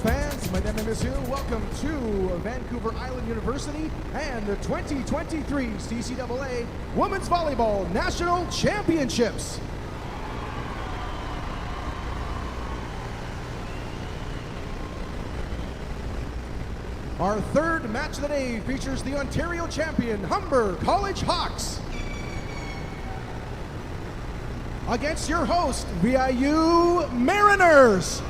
fans, mesdames et messieurs, welcome to Vancouver Island University and the 2023 CCAA Women's Volleyball National Championships. Our third match of the day features the Ontario champion Humber College Hawks against your host, VIU Mariners.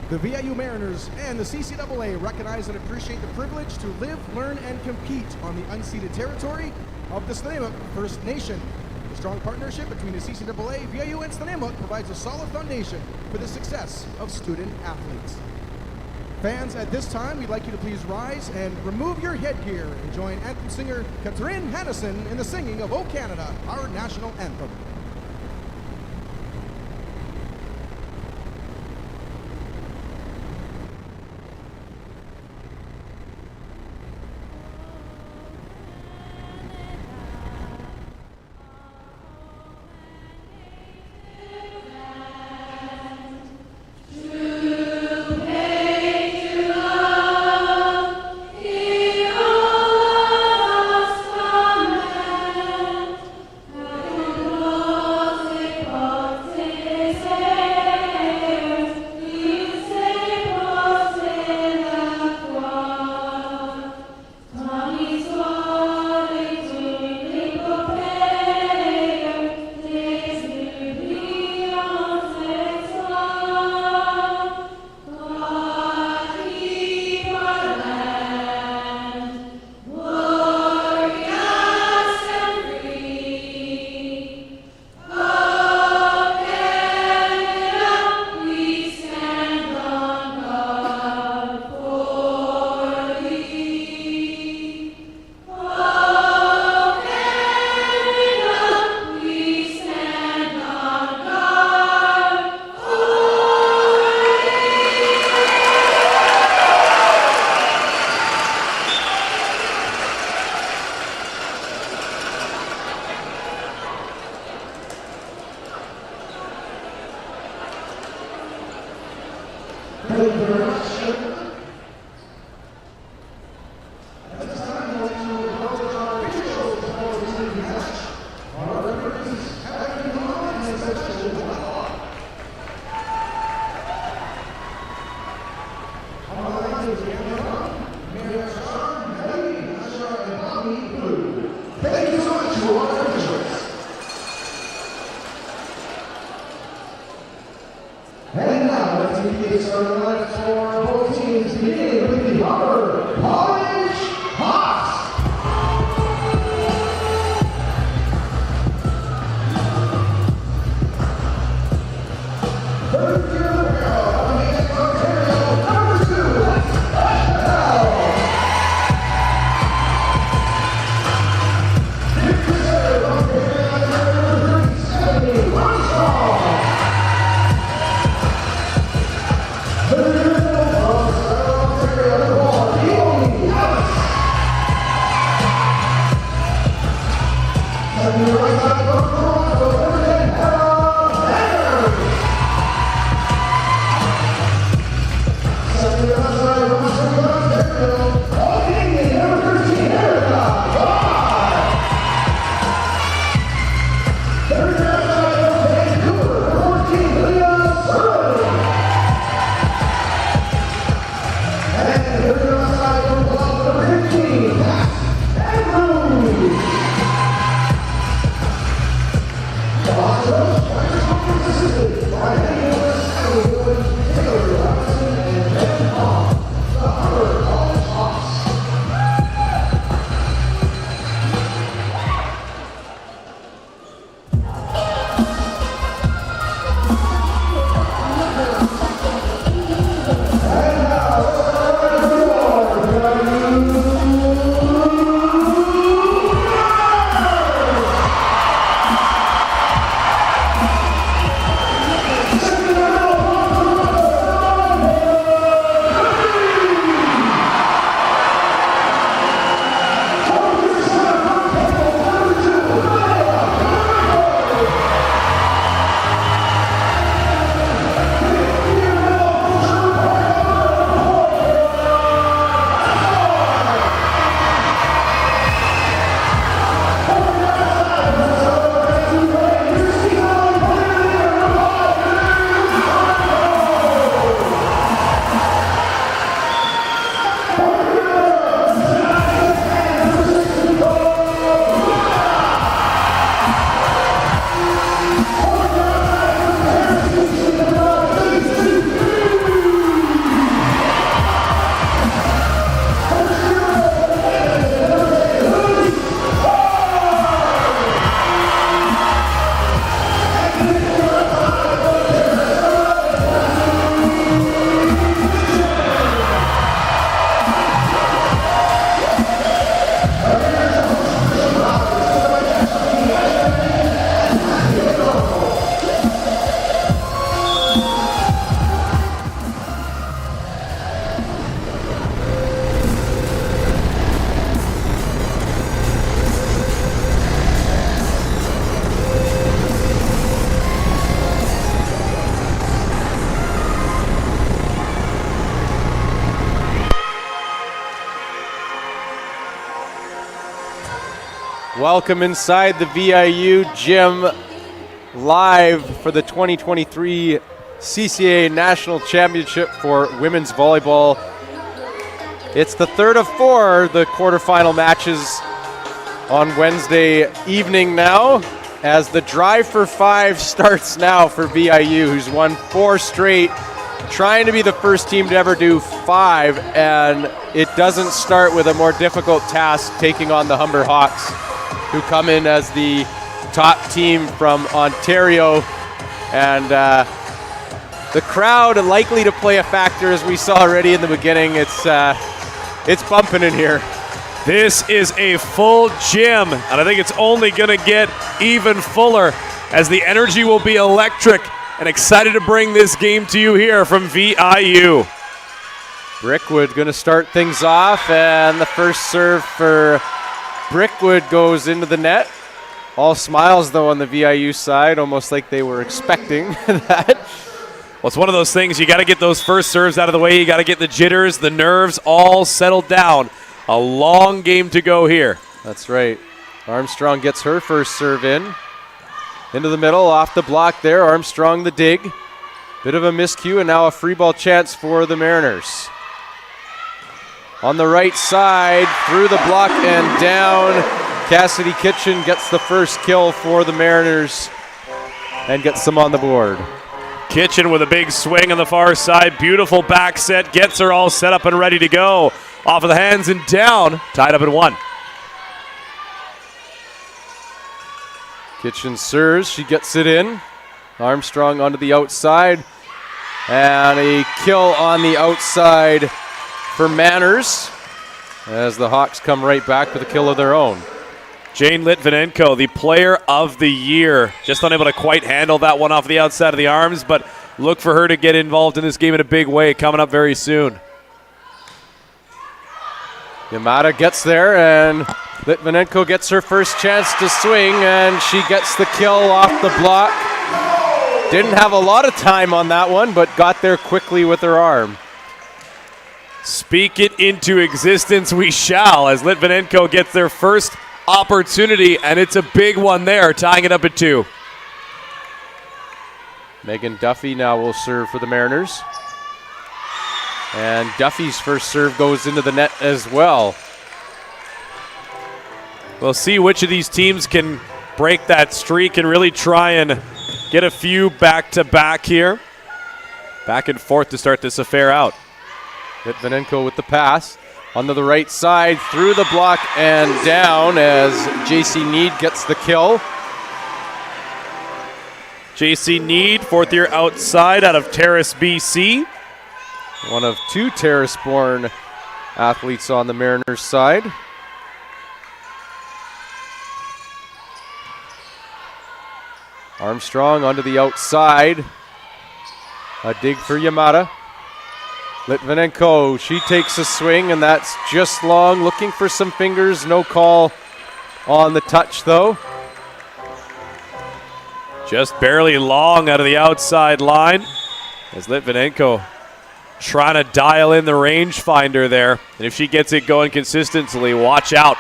The VIU Mariners and the CCAA recognize and appreciate the privilege to live, learn, and compete on the unceded territory of the Snuneymuxw First Nation. The strong partnership between the CCAA, VIU, and Snuneymuxw provides a solid foundation for the success of student athletes. Fans, at this time, we'd like you to please rise and remove your headgear and join anthem singer Catherine Hannison in the singing of O Canada, our national anthem. And now let's begin starting line for both teams, beginning with the Humber College Hawks. Third year in a row, against Ontario, number 2, Quart-de-finale. Fifth reserve, Ontario, number 370, Armstrong. Welcome inside the VIU gym, live for the 2023 CCAA National Championship for women's volleyball. It's the third of four, the quarterfinal matches on Wednesday evening now, as the drive for five starts now for VIU, who's won 4 straight, trying to be the first team to ever do 5, and it doesn't start with a more difficult task, taking on the Humber Hawks, who come in as the top team from Ontario. And the crowd likely to play a factor, as we saw already in the beginning. It's bumping in here. This is a full gym, and I think it's only going to get even fuller, as the energy will be electric, and excited to bring this game to you here from VIU. Brickwood going to start things off, and the first serve for Brickwood goes into the net. All smiles, though, on the VIU side, almost like they were expecting that. Well, it's one of those things, you got to get those first serves out of the way. You got to get the jitters, the nerves all settled down. A long game to go here. That's right. Armstrong gets her first serve in. Into the middle, off the block there. Armstrong the dig. Bit of a miscue, and now a free ball chance for the Mariners. On the right side, through the block and down. Cassidy Kitchen gets the first kill for the Mariners and gets them on the board. Kitchen with a big swing on the far side. Beautiful back set. Gets her all set up and ready to go. Off of the hands and down. Tied up at 1. Kitchen serves. She gets it in. Armstrong onto the outside. And a kill on the outside for Manners, as the Hawks come right back with a kill of their own. Jane Litvinenko, the player of the year. Just unable to quite handle that one off the outside of the arms, but look for her to get involved in this game in a big way coming up very soon. Yamada gets there, and Litvinenko gets her first chance to swing, and she gets the kill off the block. Didn't have a lot of time on that one, but got there quickly with her arm. Speak it into existence we shall, as Litvinenko gets their first opportunity, and it's a big one there, tying it up at 2. Megan Duffy now will serve for the Mariners. And Duffy's first serve goes into the net as well. We'll see which of these teams can break that streak and really try and get a few back-to-back here. Back and forth to start this affair out. Litvinenko with the pass. Onto the right side, through the block and down, as JC Need gets the kill. JC Need, 4th year outside out of Terrace, BC. One of 2 Terrace-born athletes on the Mariners side. Armstrong onto the outside. A dig for Yamada. Litvinenko, she takes a swing, and that's just long. Looking for some fingers. No call on the touch, though. Just barely long out of the outside line, as Litvinenko trying to dial in the rangefinder there. And if she gets it going consistently, watch out.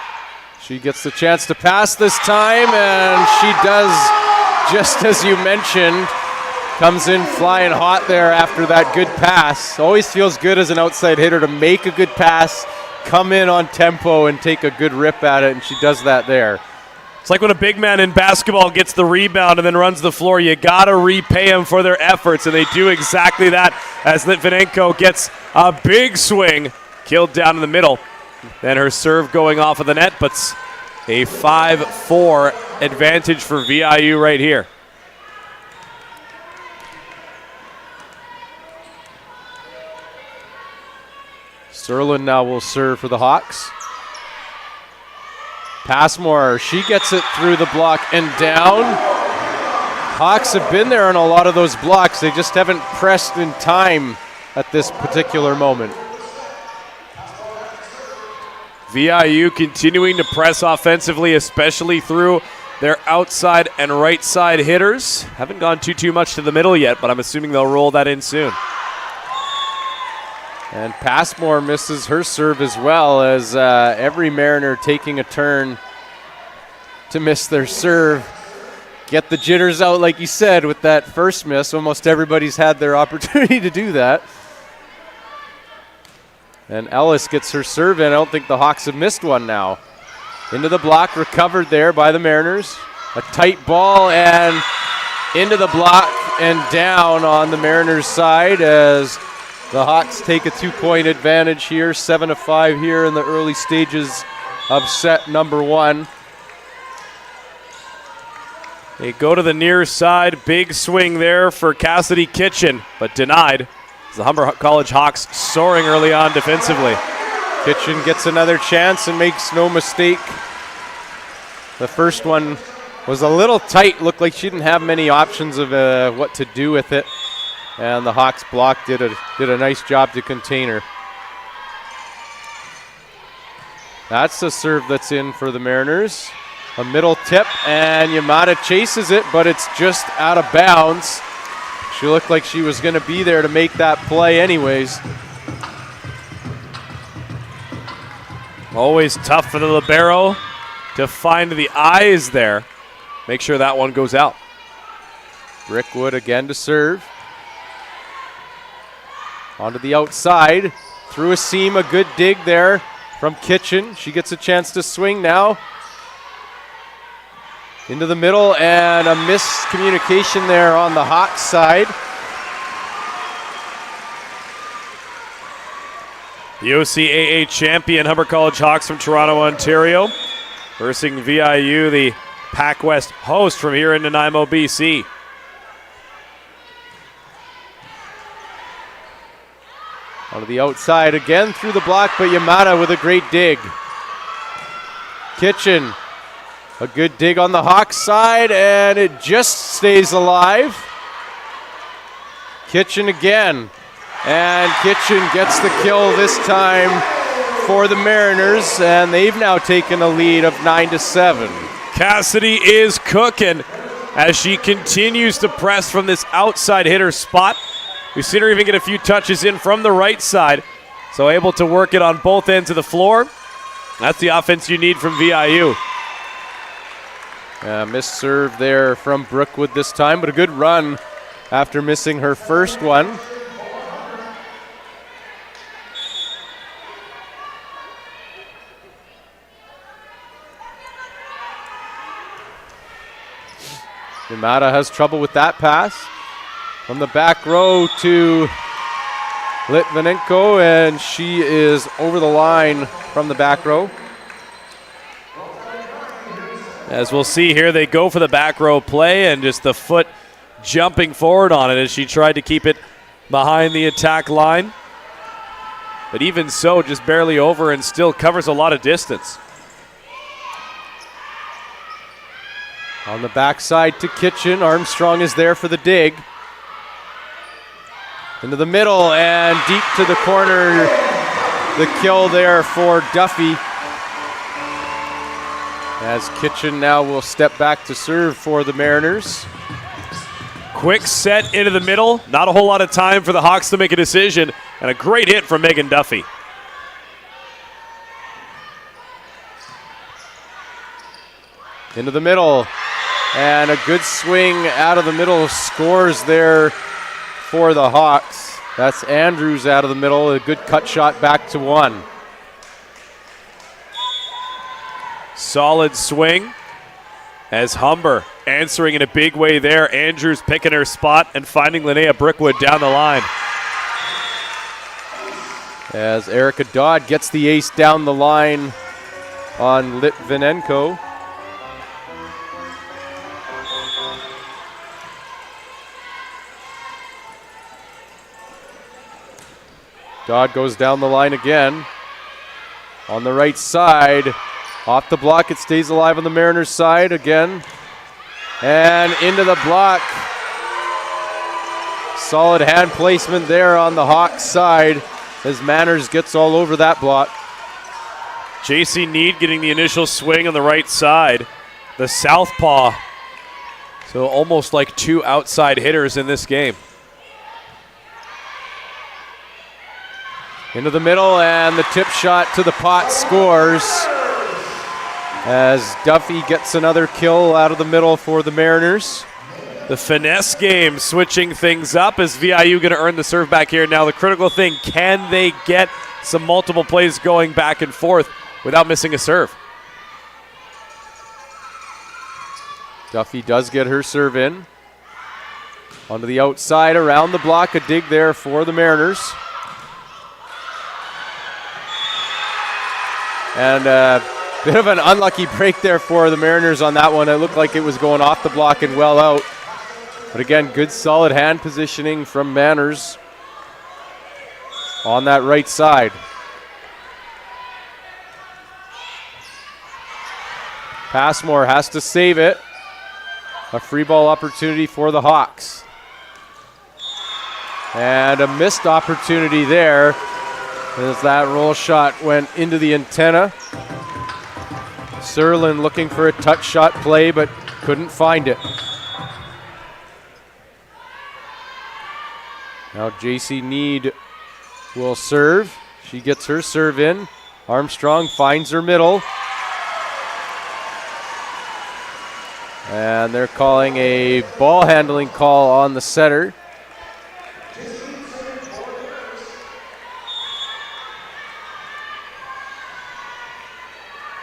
She gets the chance to pass this time, and she does, just as you mentioned. Comes in flying hot there after that good pass. Always feels good as an outside hitter to make a good pass, come in on tempo, and take a good rip at it, and she does that there. It's like when a big man in basketball gets the rebound and then runs the floor. You got to repay them for their efforts, and they do exactly that, as Litvinenko gets a big swing, killed down in the middle. Then her serve going off of the net, but a 5-4 advantage for VIU right here. Serlin now will serve for the Hawks. Passmore, she gets it through the block and down. Hawks have been there on a lot of those blocks. They just haven't pressed in time at this particular moment. VIU continuing to press offensively, especially through their outside and right side hitters. Haven't gone too much to the middle yet, but I'm assuming they'll roll that in soon. And Passmore misses her serve as well, as every Mariner taking a turn to miss their serve. Get the jitters out, like you said, with that first miss. Almost everybody's had their opportunity to do that. And Ellis gets her serve in. I don't think the Hawks have missed one now. Into the block, recovered there by the Mariners. A tight ball and into the block and down on the Mariners side as the Hawks take a 2-point advantage here. 7-5 here in the early stages of set number 1. They go to the near side. Big swing there for Cassidy Kitchen, but denied. The Humber College Hawks soaring early on defensively. Kitchen gets another chance and makes no mistake. The first one was a little tight. Looked like she didn't have many options of what to do with it. And the Hawks block did a nice job to contain her. That's the serve that's in for the Mariners. A middle tip, and Yamada chases it, but it's just out of bounds. She looked like she was going to be there to make that play anyways. Always tough for the libero to find the eyes there. Make sure that one goes out. Brickwood again to serve. Onto the outside. Through a seam, a good dig there from Kitchen. She gets a chance to swing now. Into the middle, and a miscommunication there on the Hawks side. The OCAA champion Humber College Hawks from Toronto, Ontario, versus VIU, the Pac West host from here in Nanaimo, BC. Onto the outside again through the block, but Yamada with a great dig. Kitchen. A good dig on the Hawks side, and it just stays alive. Kitchen again. And Kitchen gets the kill this time for the Mariners, and they've now taken a lead of 9-7. Cassidy is cooking as she continues to press from this outside hitter spot. We've seen her even get a few touches in from the right side, so able to work it on both ends of the floor. That's the offense you need from VIU. Missed serve there from Brookwood this time, but a good run after missing her first one. Yamada has trouble with that pass. From the back row to Litvinenko, and she is over the line from the back row. As we'll see here, they go for the back row play and just the foot jumping forward on it as she tried to keep it behind the attack line. But even so, just barely over and still covers a lot of distance. On the backside to Kitchen, Armstrong is there for the dig. Into the middle and deep to the corner. The kill there for Duffy. As Kitchen now will step back to serve for the Mariners. Quick set into the middle. Not a whole lot of time for the Hawks to make a decision. And a great hit from Megan Duffy. Into the middle. And a good swing out of the middle. Scores there for the Hawks. That's Andrews out of the middle. A good cut shot back to one. Solid swing as Humber answering in a big way there. Andrews picking her spot and finding Linnea Brickwood down the line. As Erica Dodd gets the ace down the line on Litvinenko. Dodd goes down the line again. On the right side. Off the block, it stays alive on the Mariners side again. And into the block. Solid hand placement there on the Hawks side as Manners gets all over that block. JC Need getting the initial swing on the right side. The southpaw. So almost like two outside hitters in this game. Into the middle, and the tip shot to the pot scores. as Duffy gets another kill out of the middle for the Mariners. The finesse game switching things up as VIU going to earn the serve back here. Now the critical thing, can they get some multiple plays going back and forth without missing a serve? Duffy does get her serve in. Onto the outside, around the block, a dig there for the Mariners. And a bit of an unlucky break there for the Mariners on that one. It looked like it was going off the block and well out. But again, good solid hand positioning from Manners on that right side. Passmore has to save it. A free ball opportunity for the Hawks. And a missed opportunity there as that roll shot went into the antenna. Serlin looking for a touch shot play but couldn't find it. Now JC Need will serve. She gets her serve in. Armstrong finds her middle. And they're calling a ball handling call on the setter.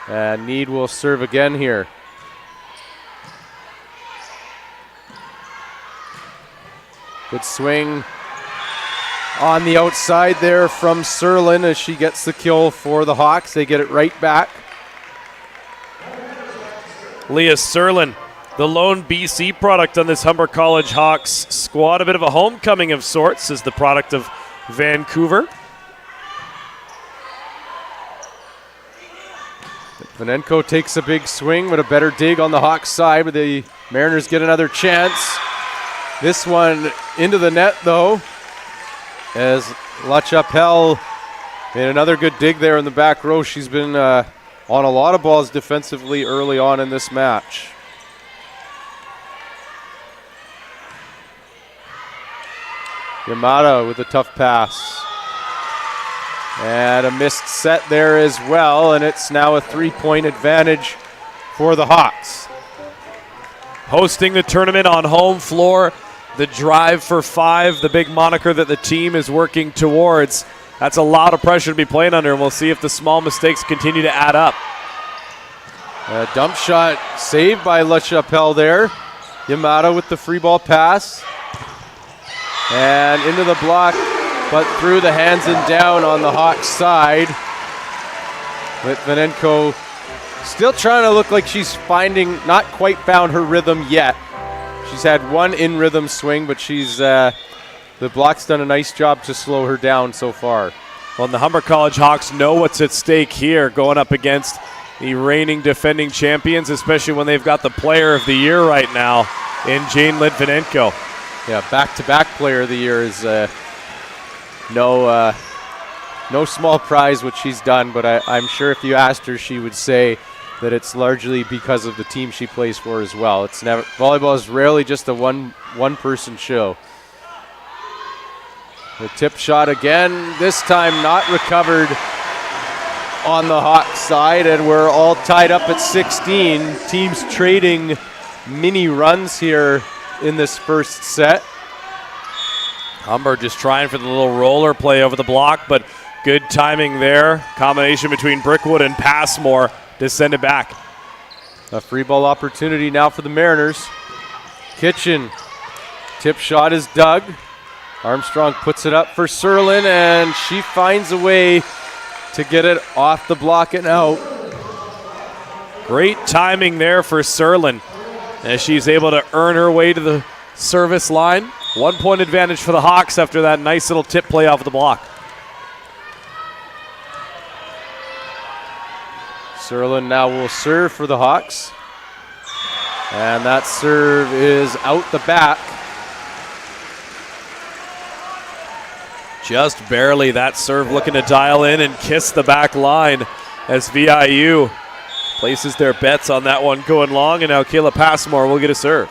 And Need will serve again here. Good swing on the outside there from Serlin as she gets the kill for the Hawks. They get it right back. Leah Serlin, the lone BC product on this Humber College Hawks squad. A bit of a homecoming of sorts, as the product of Vancouver. Vanenko takes a big swing with a better dig on the Hawks side, but the Mariners get another chance. This one into the net though, as LaChapelle made another good dig there in the back row. She's been on a lot of balls defensively early on in this match. Yamada with a tough pass. And a missed set there as well, and it's now a 3-point advantage for the Hawks. Hosting the tournament on home floor, the drive for 5, the big moniker that the team is working towards. That's a lot of pressure to be playing under, and we'll see if the small mistakes continue to add up. A dump shot saved by LaChapelle there. Yamada with the free ball pass. And into the block, but through the hands and down on the Hawks side. Litvinenko still trying to look like she's not quite found her rhythm yet. She's had one in-rhythm swing, but the block's done a nice job to slow her down so far. Well, and the Humber College Hawks know what's at stake here, going up against the reigning defending champions, especially when they've got the player of the year right now in Jane Litvinenko. Yeah, back-to-back player of the year is no small prize what she's done, but I'm sure if you asked her, she would say that it's largely because of the team she plays for as well. Volleyball is rarely just a one-person show. The tip shot again, this time not recovered on the Hawks side, and we're all tied up at 16. Teams trading mini runs here in this first set. Humber just trying for the little roller play over the block, but good timing there. Combination between Brickwood and Passmore to send it back. A free ball opportunity now for the Mariners. Kitchen, tip shot is dug. Armstrong puts it up for Serlin, and she finds a way to get it off the block and out. Great timing there for Serlin as she's able to earn her way to the service line. 1-point advantage for the Hawks after that nice little tip play off the block. Serlin now will serve for the Hawks. And that serve is out the back. Just barely, that serve looking to dial in and kiss the back line as VIU places their bets on that one going long, and now Kayla Passmore will get a serve.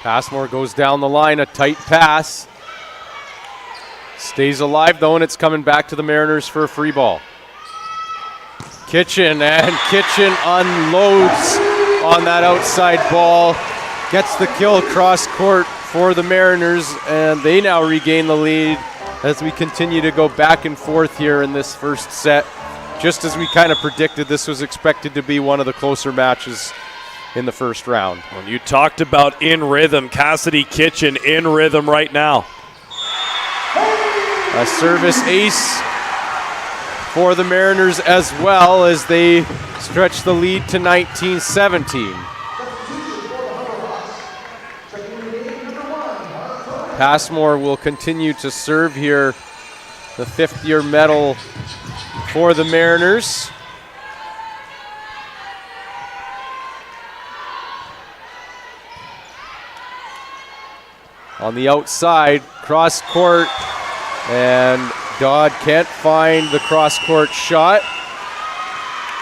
Passmore goes down the line, a tight pass. Stays alive though, and it's coming back to the Mariners for a free ball. Kitchen, and Kitchen unloads on that outside ball. Gets the kill cross court for the Mariners, and they now regain the lead as we continue to go back and forth here in this first set. Just as we kind of predicted, this was expected to be one of the closer matches in the first round. When you talked about in rhythm, Cassidy Kitchen in rhythm right now. A service ace for the Mariners as well as they stretch the lead to 19-17. Passmore will continue to serve here, the fifth-year medal for the Mariners. On the outside, cross court, and Dodd can't find the cross court shot.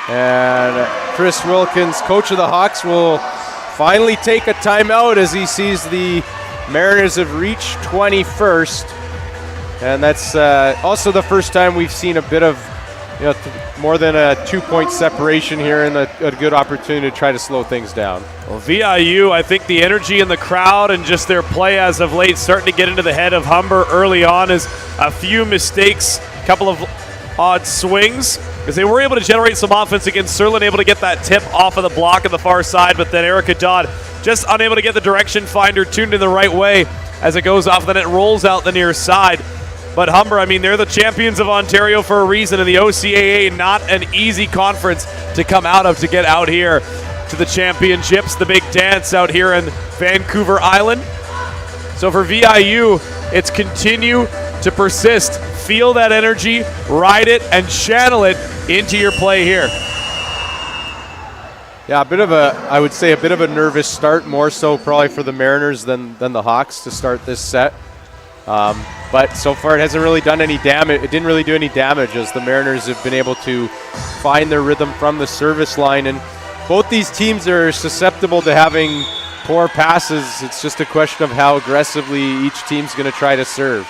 And Chris Wilkins, coach of the Hawks, will finally take a timeout as he sees the Mariners have reached 21st. And that's also the first time we've seen a bit of, more than a 2-point separation here, and a good opportunity to try to slow things down. Well, VIU, I think the energy in the crowd and just their play as of late starting to get into the head of Humber early on is a few mistakes, a couple of odd swings, because they were able to generate some offense against Serlin, able to get that tip off of the block on the far side, but then Erica Dodd just unable to get the direction finder tuned in the right way as it goes off, then it rolls out the near side. But Humber, I mean, they're the champions of Ontario for a reason, and the OCAA, not an easy conference to come out of to get out here to the championships, the big dance out here in Vancouver Island. So for VIU, it's continue to persist. Feel that energy, ride it, and channel it into your play here. Yeah, I would say a bit of a nervous start, more so probably for the Mariners than the Hawks to start this set. But so far it hasn't really done any damage. It didn't really do any damage as the Mariners have been able to find their rhythm from the service line. And both these teams are susceptible to having poor passes. It's just a question of how aggressively each team's going to try to serve.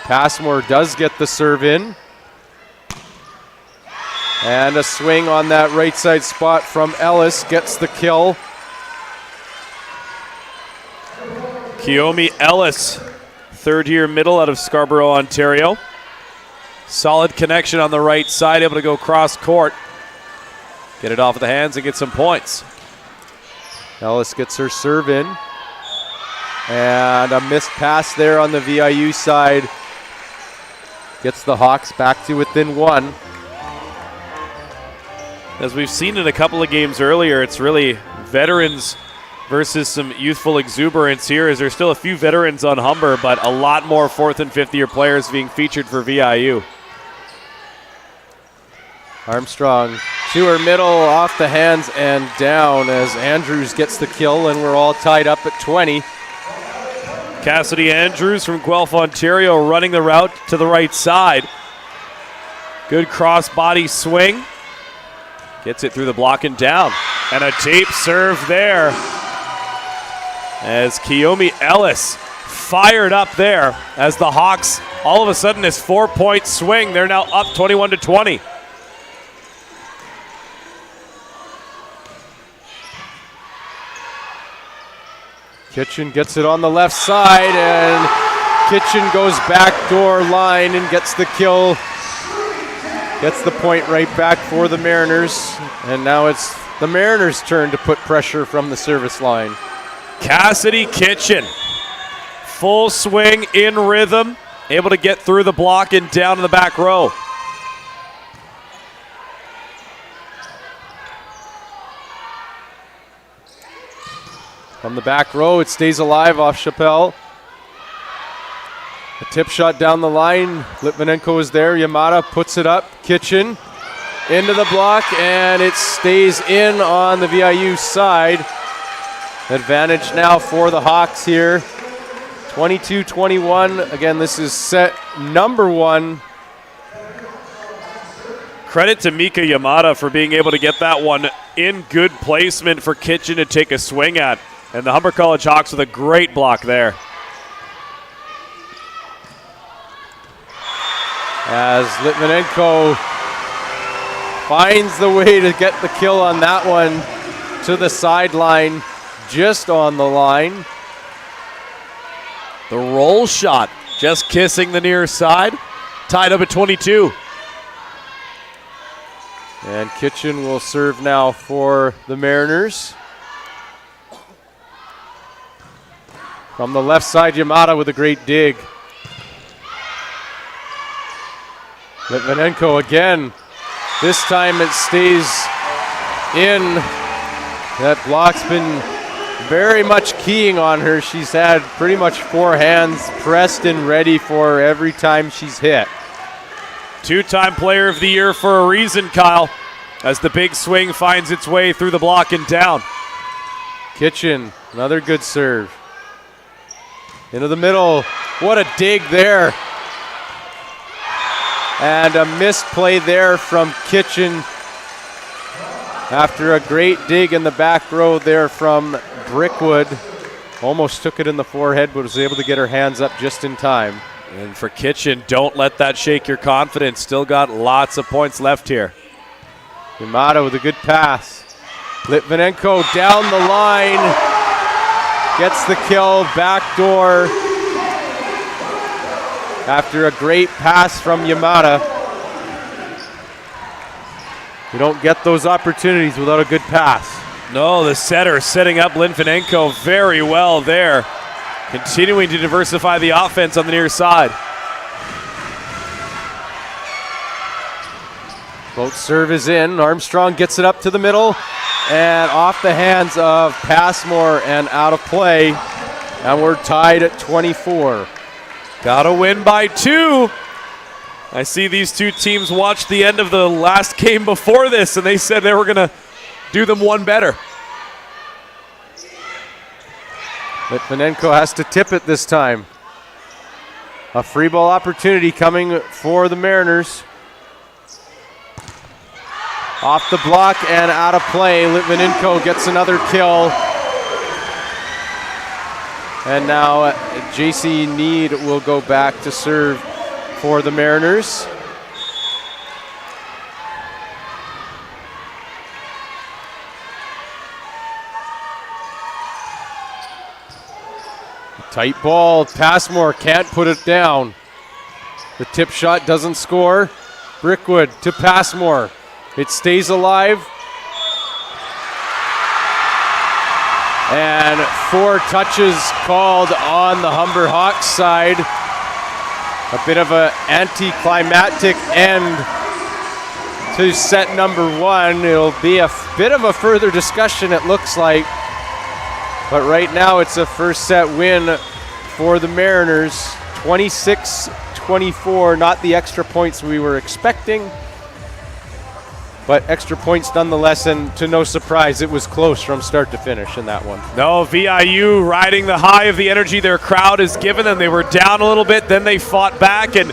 Passmore does get the serve in. And a swing on that right side spot from Ellis gets the kill. Kiyomi Ellis, third-year middle out of Scarborough, Ontario. Solid connection on the right side, able to go cross court. Get it off of the hands and get some points. Ellis gets her serve in. And a missed pass there on the VIU side. Gets the Hawks back to within one. As we've seen in a couple of games earlier, it's really veterans versus some youthful exuberance here, as there's still a few veterans on Humber, but a lot more fourth and fifth year players being featured for VIU. Armstrong to her middle, off the hands and down as Andrews gets the kill, and we're all tied up at 20. Cassidy Andrews from Guelph, Ontario, running the route to the right side. Good cross body swing. Gets it through the block and down. And a tape serve there as Kiyomi Ellis fired up there as the Hawks, all of a sudden, this 4-point swing. They're now up 21-20. Kitchen gets it on the left side, and Kitchen goes backdoor line and gets the kill. Gets the point right back for the Mariners, and now it's the Mariners' turn to put pressure from the service line. Cassidy Kitchen, full swing in rhythm, able to get through the block and down to the back row. From the back row, it stays alive off Chappelle. A tip shot down the line. Litvinenko is there. Yamada puts it up. Kitchen into the block, and it stays in on the VIU side. Advantage now for the Hawks here. 22-21. Again, this is set number one. Credit to Mika Yamada for being able to get that one in good placement for Kitchen to take a swing at. And the Humber College Hawks with a great block there. As Litvinenko finds the way to get the kill on that one to the sideline, just on the line. The roll shot just kissing the near side. Tied up at 22. And Kitchen will serve now for the Mariners. From the left side, Yamada with a great dig. Litvinenko again. This time it stays in. That block's been very much keying on her. She's had pretty much 4 hands pressed and ready for her every time she's hit. 2-time player of the year for a reason, Kyle, as the big swing finds its way through the block and down. Kitchen, another good serve. Into the middle. What a dig there. And a missed play there from Kitchen after a great dig in the back row there from Brickwood. Almost took it in the forehead, but was able to get her hands up just in time. And for Kitchen, don't let that shake your confidence. Still got lots of points left here. Yamada with a good pass. Litvinenko down the line. Gets the kill, backdoor. After a great pass from Yamada. You don't get those opportunities without a good pass. No, the setter setting up Litvinenko very well there. Continuing to diversify the offense on the near side. Both serve is in. Armstrong gets it up to the middle and off the hands of Passmore and out of play. And we're tied at 24. Gotta win by 2. I see these two teams watched the end of the last game before this, and they said they were gonna do them one better. Litvinenko has to tip it this time. A free ball opportunity coming for the Mariners. Off the block and out of play. Litvinenko gets another kill. And now JC Need will go back to serve for the Mariners. Tight ball. Passmore can't put it down. The tip shot doesn't score. Brickwood to Passmore. It stays alive. And 4 touches called on the Humber Hawks side. A bit of an anticlimactic end to set number 1. It'll be a bit of a further discussion, it looks like. But right now it's a first set win for the Mariners. 26-24, not the extra points we were expecting. But extra points nonetheless, and to no surprise, it was close from start to finish in that one. No, VIU riding the high of the energy their crowd has given them. They were down a little bit, then they fought back, and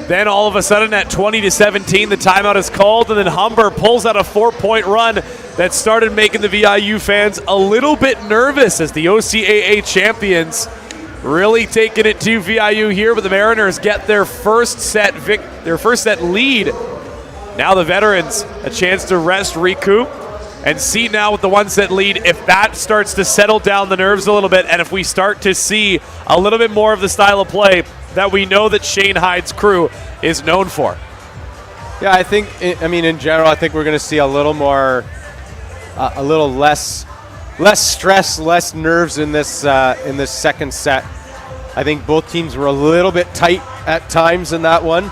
then all of a sudden at 20-17, the timeout is called, and then Humber pulls out a 4-point run that started making the VIU fans a little bit nervous as the OCAA champions really taking it to VIU here, but the Mariners get their first set lead. Now the veterans a chance to rest, recoup, and see now with the 1-set lead if that starts to settle down the nerves a little bit, and if we start to see a little bit more of the style of play that we know that Shane Hyde's crew is known for. Yeah, I think, in general, I think we're going to see a little more, a little less stress, less nerves in this second set. I think both teams were a little bit tight at times in that one.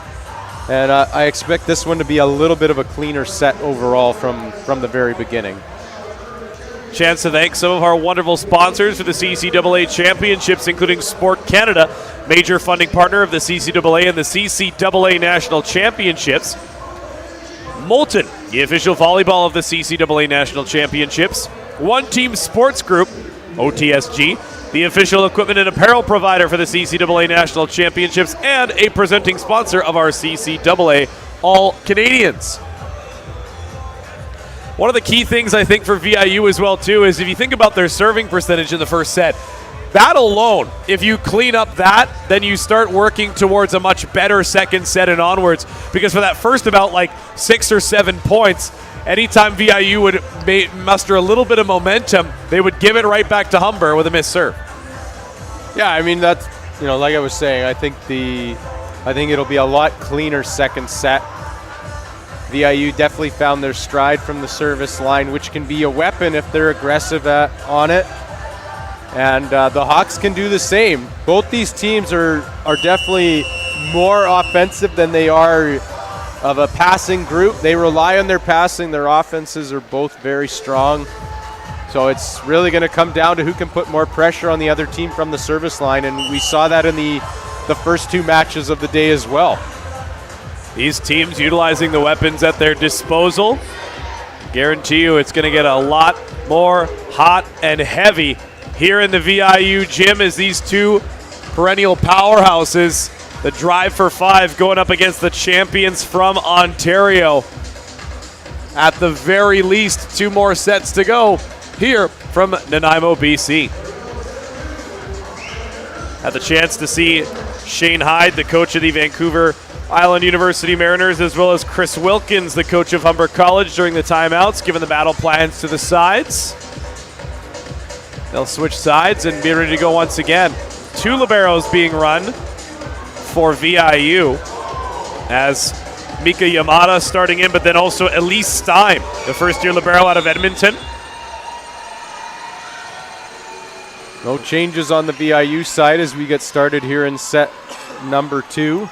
And I expect this one to be a little bit of a cleaner set overall from the very beginning. Chance to thank some of our wonderful sponsors for the CCAA Championships, including Sport Canada, major funding partner of the CCAA and the CCAA National Championships. Molten, the official volleyball of the CCAA National Championships. One Team Sports Group, OTSG, the official equipment and apparel provider for the CCAA National Championships, and a presenting sponsor of our CCAA All-Canadians. One of the key things I think for VIU as well too is if you think about their serving percentage in the first set, that alone, if you clean up that, then you start working towards a much better second set and onwards. Because for that first about like 6 or 7 points, anytime VIU would muster a little bit of momentum, they would give it right back to Humber with a missed serve. Yeah, I mean, that's, like I was saying, I think it'll be a lot cleaner second set. VIU definitely found their stride from the service line, which can be a weapon if they're aggressive on it. And the Hawks can do the same. Both these teams are definitely more offensive than they are of a passing group. They rely on their passing. Their offenses are both very strong. So it's really going to come down to who can put more pressure on the other team from the service line. And we saw that in the first 2 matches of the day as well. These teams utilizing the weapons at their disposal. Guarantee you it's going to get a lot more hot and heavy here in the VIU gym as these two perennial powerhouses, the drive for 5 going up against the champions from Ontario. At the very least, 2 more sets to go here from Nanaimo, BC. Had the chance to see Shane Hyde, the coach of the Vancouver Island University Mariners, as well as Chris Wilkins, the coach of Humber College, during the timeouts, giving the battle plans to the sides. They'll switch sides and be ready to go once again. 2 liberos being run for VIU as Mika Yamada starting in, but then also Elise Stein, the first-year libero out of Edmonton. No changes on the VIU side as we get started here in set number 2.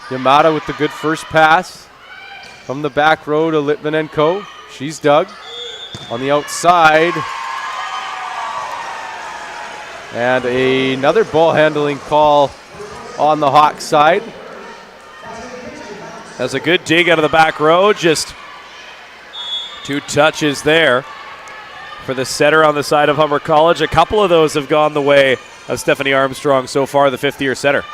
Yamada with the good first pass from the back row to Litvinenko. She's dug on the outside. And another ball handling call on the Hawk side. That's a good dig out of the back row. Just 2 touches there for the setter on the side of Humber College. A couple of those have gone the way of Stephanie Armstrong so far, the 5th-year setter.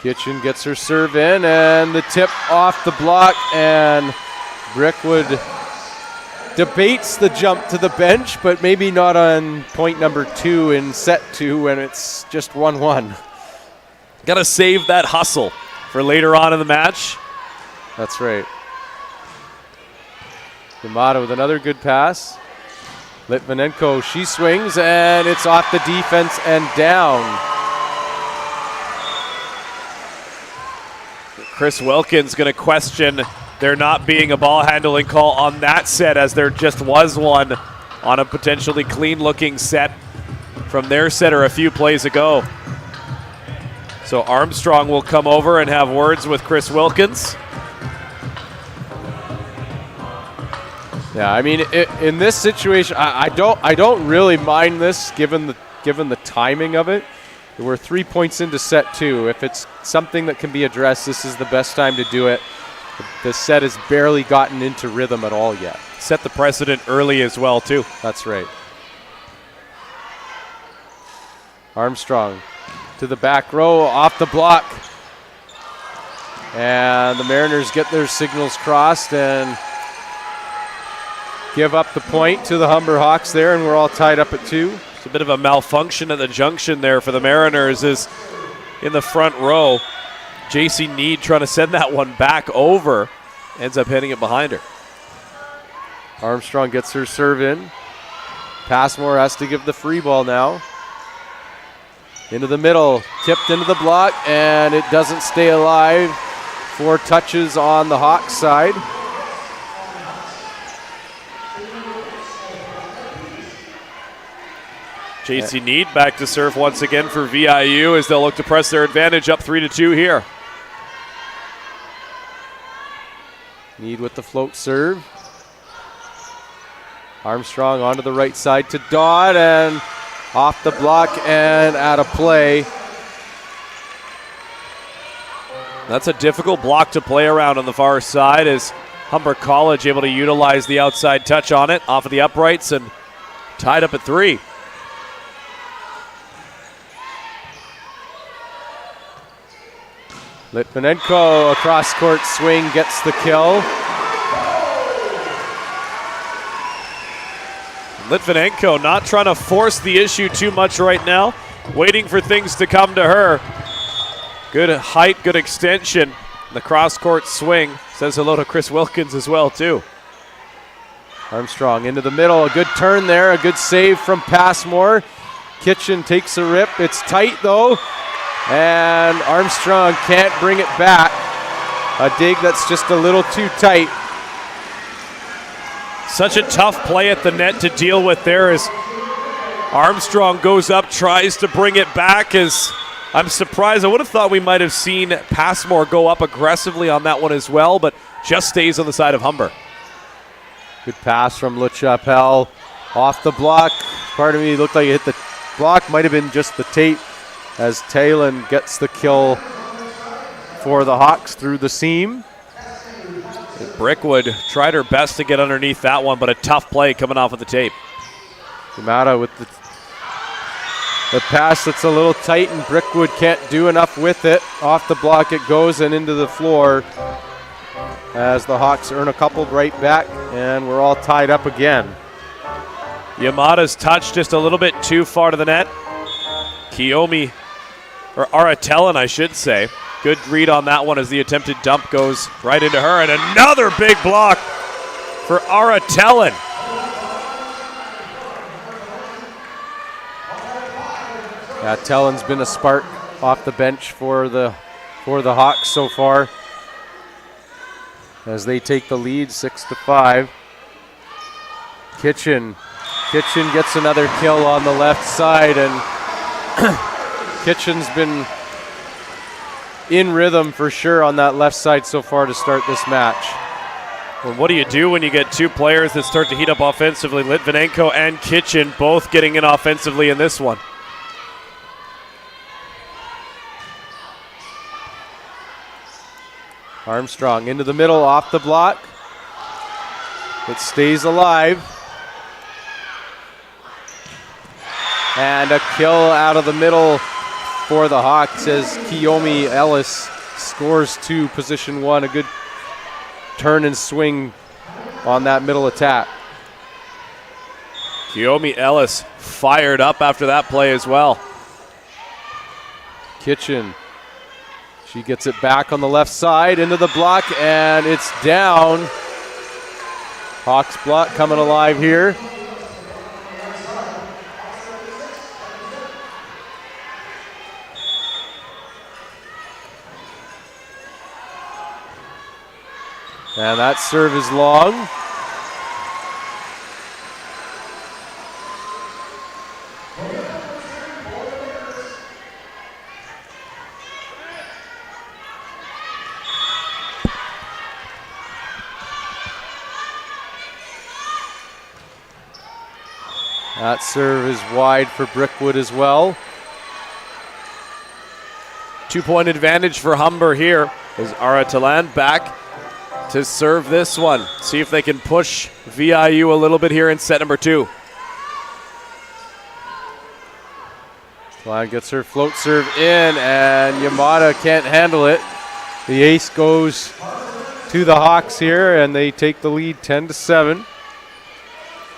Kitchen gets her serve in, and the tip off the block, and Brickwood debates the jump to the bench, but maybe not on point number 2 in set 2 when it's just 1-1. Got to save that hustle for later on in the match. That's right. Yamada with another good pass. Litvinenko, she swings, and it's off the defense and down. Chris Wilkins going to question there not being a ball handling call on that set, as there just was one on a potentially clean-looking set from their setter a few plays ago. So Armstrong will come over and have words with Chris Wilkins. Yeah, I mean, in this situation, I don't really mind this given the timing of it. We're 3 points into set 2. If it's something that can be addressed, this is the best time to do it. The set has barely gotten into rhythm at all yet. Set the precedent early as well, too. That's right. Armstrong to the back row, off the block. And the Mariners get their signals crossed and give up the point to the Humber Hawks there, and we're all tied up at 2. It's a bit of a malfunction at the junction there for the Mariners, is in the front row. JC Need trying to send that one back over. Ends up hitting it behind her. Armstrong gets her serve in. Passmore has to give the free ball now. Into the middle, tipped into the block, and it doesn't stay alive. 4 touches on the Hawks side. JC Need back to serve once again for VIU as they'll look to press their advantage up 3-2 here. Need with the float serve. Armstrong onto the right side to Dodd, and off the block and out of play. That's a difficult block to play around on the far side, as Humber College able to utilize the outside touch on it off of the uprights and tied up at 3. Litvinenko, across court swing, gets the kill. Litvinenko not trying to force the issue too much right now, waiting for things to come to her. Good height, good extension. The cross-court swing. Says hello to Chris Wilkins as well, too. Armstrong into the middle. A good turn there. A good save from Passmore. Kitchen takes a rip. It's tight, though. And Armstrong can't bring it back. A dig that's just a little too tight. Such a tough play at the net to deal with there as Armstrong goes up, tries to bring it back. As I'm surprised. I would have thought we might have seen Passmore go up aggressively on that one as well, but just stays on the side of Humber. Good pass from Le Chapelle. Off the block. Part of me looked like it hit the block. Might have been just the tape as Talon gets the kill for the Hawks through the seam. Brickwood tried her best to get underneath that one, but a tough play coming off of the tape. Yamada with the pass that's a little tight, and Brickwood can't do enough with it. Off the block it goes and into the floor as the Hawks earn a couple right back, and we're all tied up again. Yamada's touch just a little bit too far to the net. Kiyomi, or Aratellan, I should say. Good read on that one as the attempted dump goes right into her, and another big block for Aratellan. Yeah, Tellen's been a spark off the bench for the Hawks so far as they take the lead 6-5. Kitchen gets another kill on the left side, and Kitchen's been in rhythm for sure on that left side so far to start this match. Well, what do you do when you get two players that start to heat up offensively? Litvinenko and Kitchen both getting in offensively in this one. Armstrong into the middle, off the block. It stays alive. And a kill out of the middle for the Hawks as Kiyomi Ellis scores 2, position 1. A good turn and swing on that middle attack. Kiyomi Ellis fired up after that play as well. Kitchen. She gets it back on the left side into the block, and it's down. Hawks block coming alive here. And that serve is long. That serve is wide for Brickwood as well. 2-point advantage for Humber here as Aratellan back to serve this one. See if they can push VIU a little bit here in set number 2. Talon gets her float serve in, and Yamada can't handle it. The ace goes to the Hawks here, and they take the lead 10-7.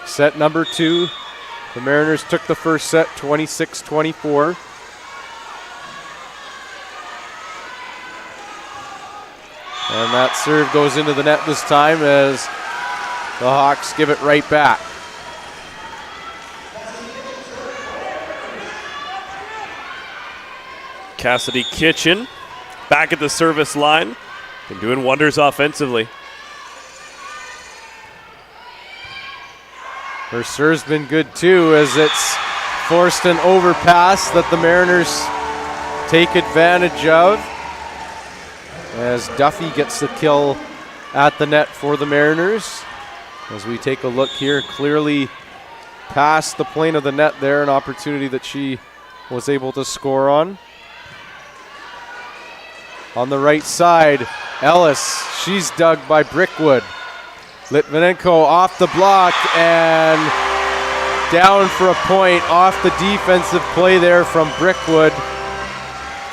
Set number 2. The Mariners took the first set 26-24. And that serve goes into the net this time as the Hawks give it right back. Cassidy Kitchen back at the service line and doing wonders offensively. Her serve's been good too, as it's forced an overpass that the Mariners take advantage of. As Duffy gets the kill at the net for the Mariners. As we take a look here, clearly past the plane of the net there, an opportunity that she was able to score on. On the right side, Ellis, she's dug by Brickwood. Litvinenko off the block and down for a point off the defensive play there from Brickwood.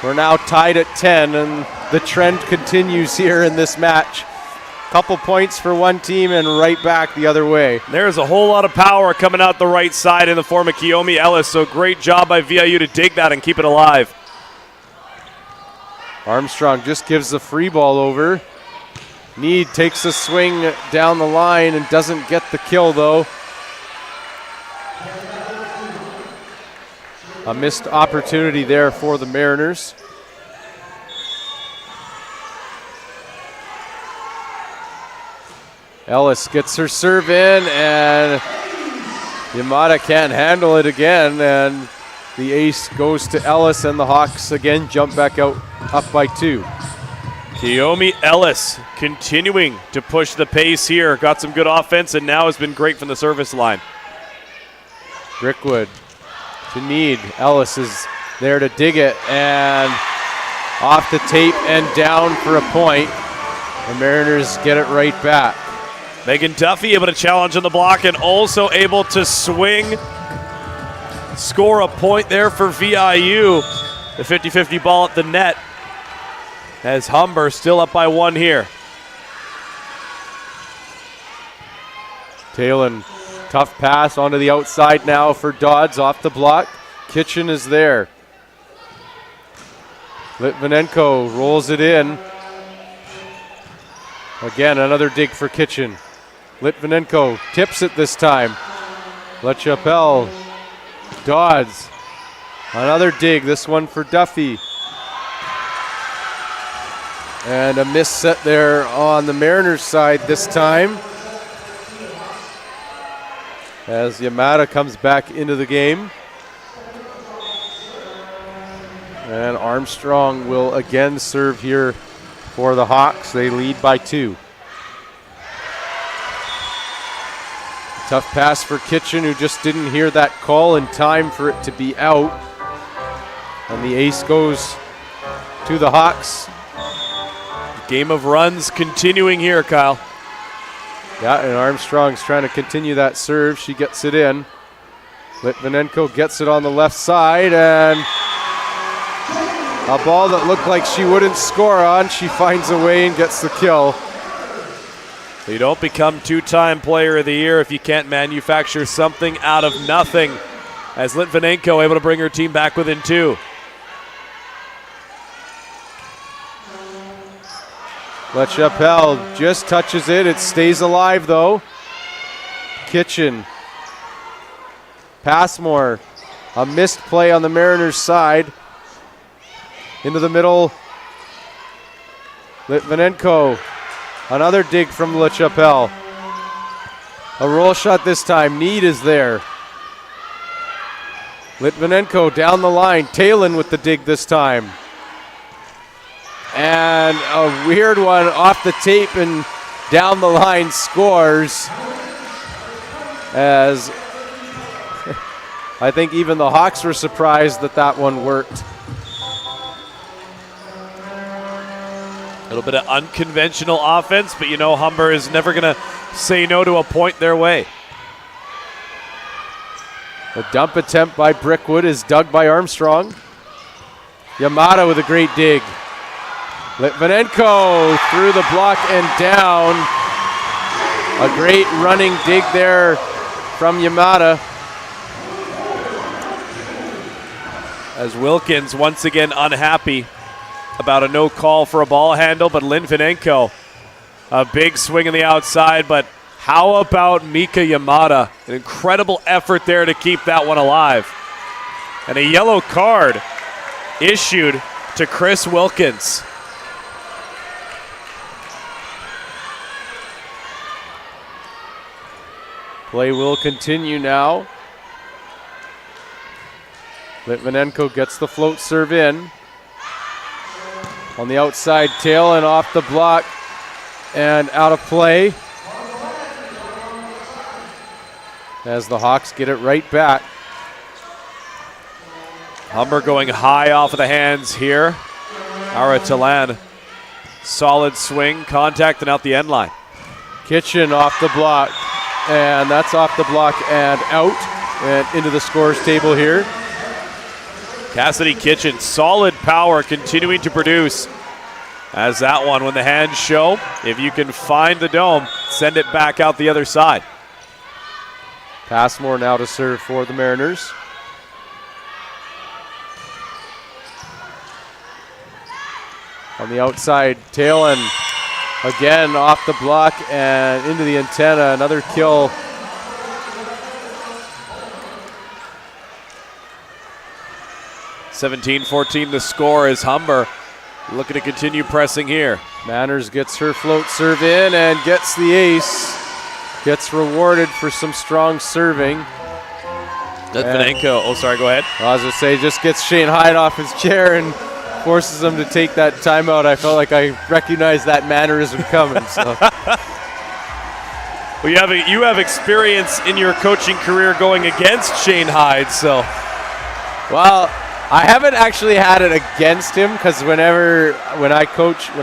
We're now tied at 10, and the trend continues here in this match. Couple points for one team and right back the other way. There's a whole lot of power coming out the right side in the form of Kiyomi Ellis, so great job by VIU to dig that and keep it alive. Armstrong just gives the free ball over. Need takes a swing down the line and doesn't get the kill though. A missed opportunity there for the Mariners. Ellis gets her serve in and Yamada can't handle it again, and the ace goes to Ellis, and the Hawks again jump back out up by 2. Kiyomi Ellis continuing to push the pace here. Got some good offense and now has been great from the service line. Brickwood to Need. Ellis is there to dig it and off the tape and down for a point. The Mariners get it right back. Megan Duffy able to challenge on the block and also able to swing. Score a point there for VIU. The 50-50 ball at the net as Humber still up by 1 here. Talon, tough pass onto the outside now for Dodds off the block. Kitchen is there. Litvinenko rolls it in. Again, another dig for Kitchen. Litvinenko tips it this time. LaChapelle, Dodds, another dig, this one for Duffy. And a miss set there on the Mariners side this time, as Yamada comes back into the game. And Armstrong will again serve here for the Hawks. They lead by 2. Tough pass for Kitchen, who just didn't hear that call in time for it to be out. And the ace goes to the Hawks. Game of runs continuing here, Kyle. Yeah, and Armstrong's trying to continue that serve. She gets it in. Litvinenko gets it on the left side, and a ball that looked like she wouldn't score on, she finds a way and gets the kill. You don't become 2-time player of the year if you can't manufacture something out of nothing, as Litvinenko able to bring her team back within 2. LaChapelle just touches it. It stays alive, though. Kitchen. Passmore. A missed play on the Mariners' side. Into the middle. Litvinenko. Another dig from LaChapelle. A roll shot this time. Need is there. Litvinenko down the line. Talon with the dig this time. And a weird one off the tape and down the line scores. As I think even the Hawks were surprised that that one worked. A little bit of unconventional offense, but you know Humber is never going to say no to a point their way. The dump attempt by Brickwood is dug by Armstrong. Yamada with a great dig. Litvinenko through the block and down. A great running dig there from Yamada. As Wilkins once again unhappy about a no call for a ball handle, but Litvinenko, a big swing on the outside, but how about Mika Yamada? An incredible effort there to keep that one alive. And a yellow card issued to Chris Wilkins. Play will continue now. Litvinenko gets the float serve in. On the outside tail and off the block and out of play. As the Hawks get it right back. Humber going high off of the hands here. Ara Talan, solid swing, contact and out the end line. Kitchen off the block. And that's off the block and out and into the scores table here. Cassidy Kitchen, solid power, continuing to produce as that one, when the hands show, if you can find the dome, send it back out the other side. Passmore now to serve for the Mariners. On the outside, Talon again off the block and into the antenna. Another kill. (17-14) the score is Humber looking to continue pressing here. Manners gets her float serve in and gets the ace. Gets rewarded for some strong serving. Litvinenko, oh sorry, go ahead. I was going to say, just gets Shane Hyde off his chair and forces him to take that timeout. I felt like I recognized that mannerism coming. So. Well, you have experience in your coaching career going against Shane Hyde, so. Well, I haven't actually had it against him because when I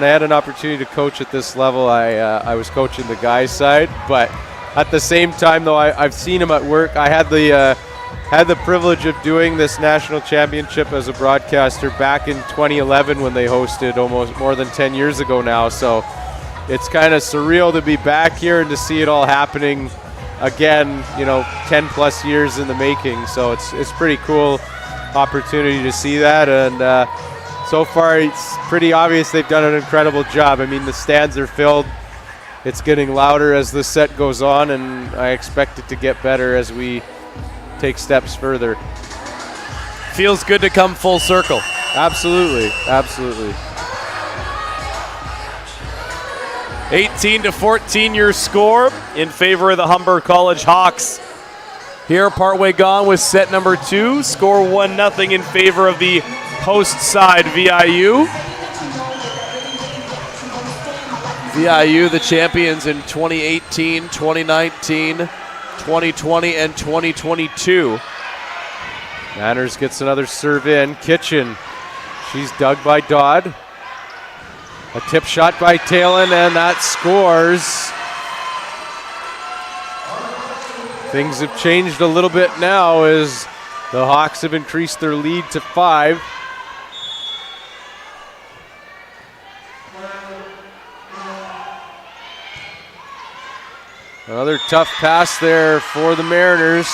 had an opportunity to coach at this level, I was coaching the guys' side. But at the same time, though, I've seen him at work. I had the privilege of doing this national championship as a broadcaster back in 2011 when they hosted almost more than 10 years ago now. So it's kind of surreal to be back here and to see it all happening again, 10 plus years in the making. So it's pretty cool opportunity to see that, and so far it's pretty obvious they've done an incredible job. I mean, the stands are filled. It's getting louder as the set goes on, and I expect it to get better as we take steps further. Feels good to come full circle. Absolutely, absolutely. 18-14 your score in favor of the Humber College Hawks. Here, partway gone with set number 2. Score 1-0 in favor of the host side, VIU. VIU, the champions in 2018, 2019, 2020, and 2022. Manners gets another serve in. Kitchen, she's dug by Dodd. A tip shot by Talon, and that scores. Things have changed a little bit now as the Hawks have increased their lead to 5. Another tough pass there for the Mariners.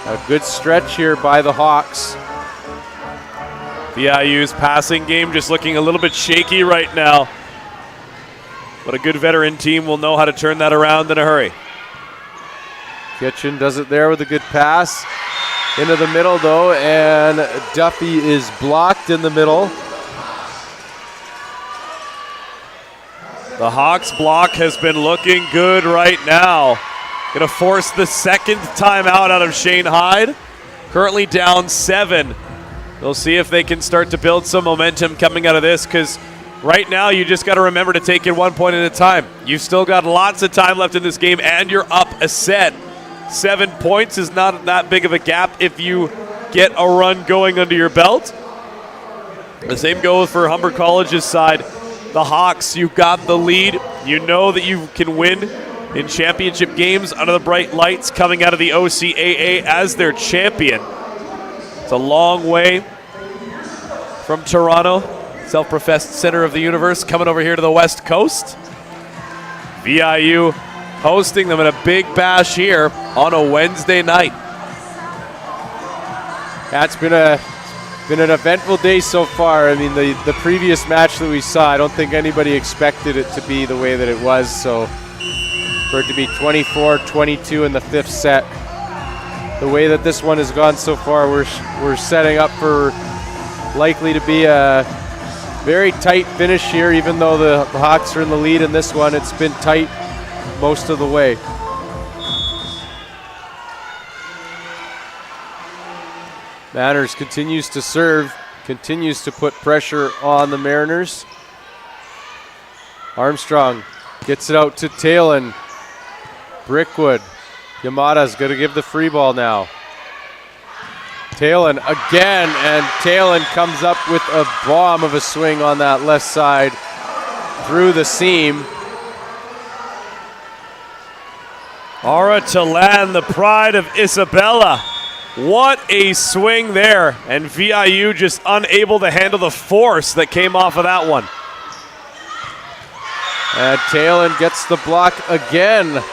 A good stretch here by the Hawks. VIU's passing game just looking a little bit shaky right now. But a good veteran team will know how to turn that around in a hurry. Kitchen does it there with a good pass. Into the middle, though, and Duffy is blocked in the middle. The Hawks block has been looking good right now. Going to force the second timeout out of Shane Hyde. Currently down 7. They'll see if they can start to build some momentum coming out of this, because right now, you just got to remember to take it 1 point at a time. You've still got lots of time left in this game, and you're up a set. 7 points is not that big of a gap if you get a run going under your belt. The same goes for Humber College's side. The Hawks, you've got the lead. You know that you can win in championship games under the bright lights coming out of the OCAA as their champion. It's a long way from Toronto, self-professed center of the universe, coming over here to the West Coast. VIU hosting them in a big bash here on a Wednesday night. That's been an eventful day so far. I mean, the previous match that we saw, I don't think anybody expected it to be the way that it was. So for it to be 24-22 in the 5th set, the way that this one has gone so far, we're setting up for likely to be a very tight finish here. Even though the Hawks are in the lead in this one, it's been tight most of the way. Manners continues to serve, continues to put pressure on the Mariners. Armstrong gets it out to Talon. Brickwood. Yamada's going to give the free ball now. Talon again, and Talon comes up with a bomb of a swing on that left side through the seam. Aura Talan, the pride of Isabella, What a swing there. And VIU just unable to handle the force that came off of that one. And Talon gets the block again.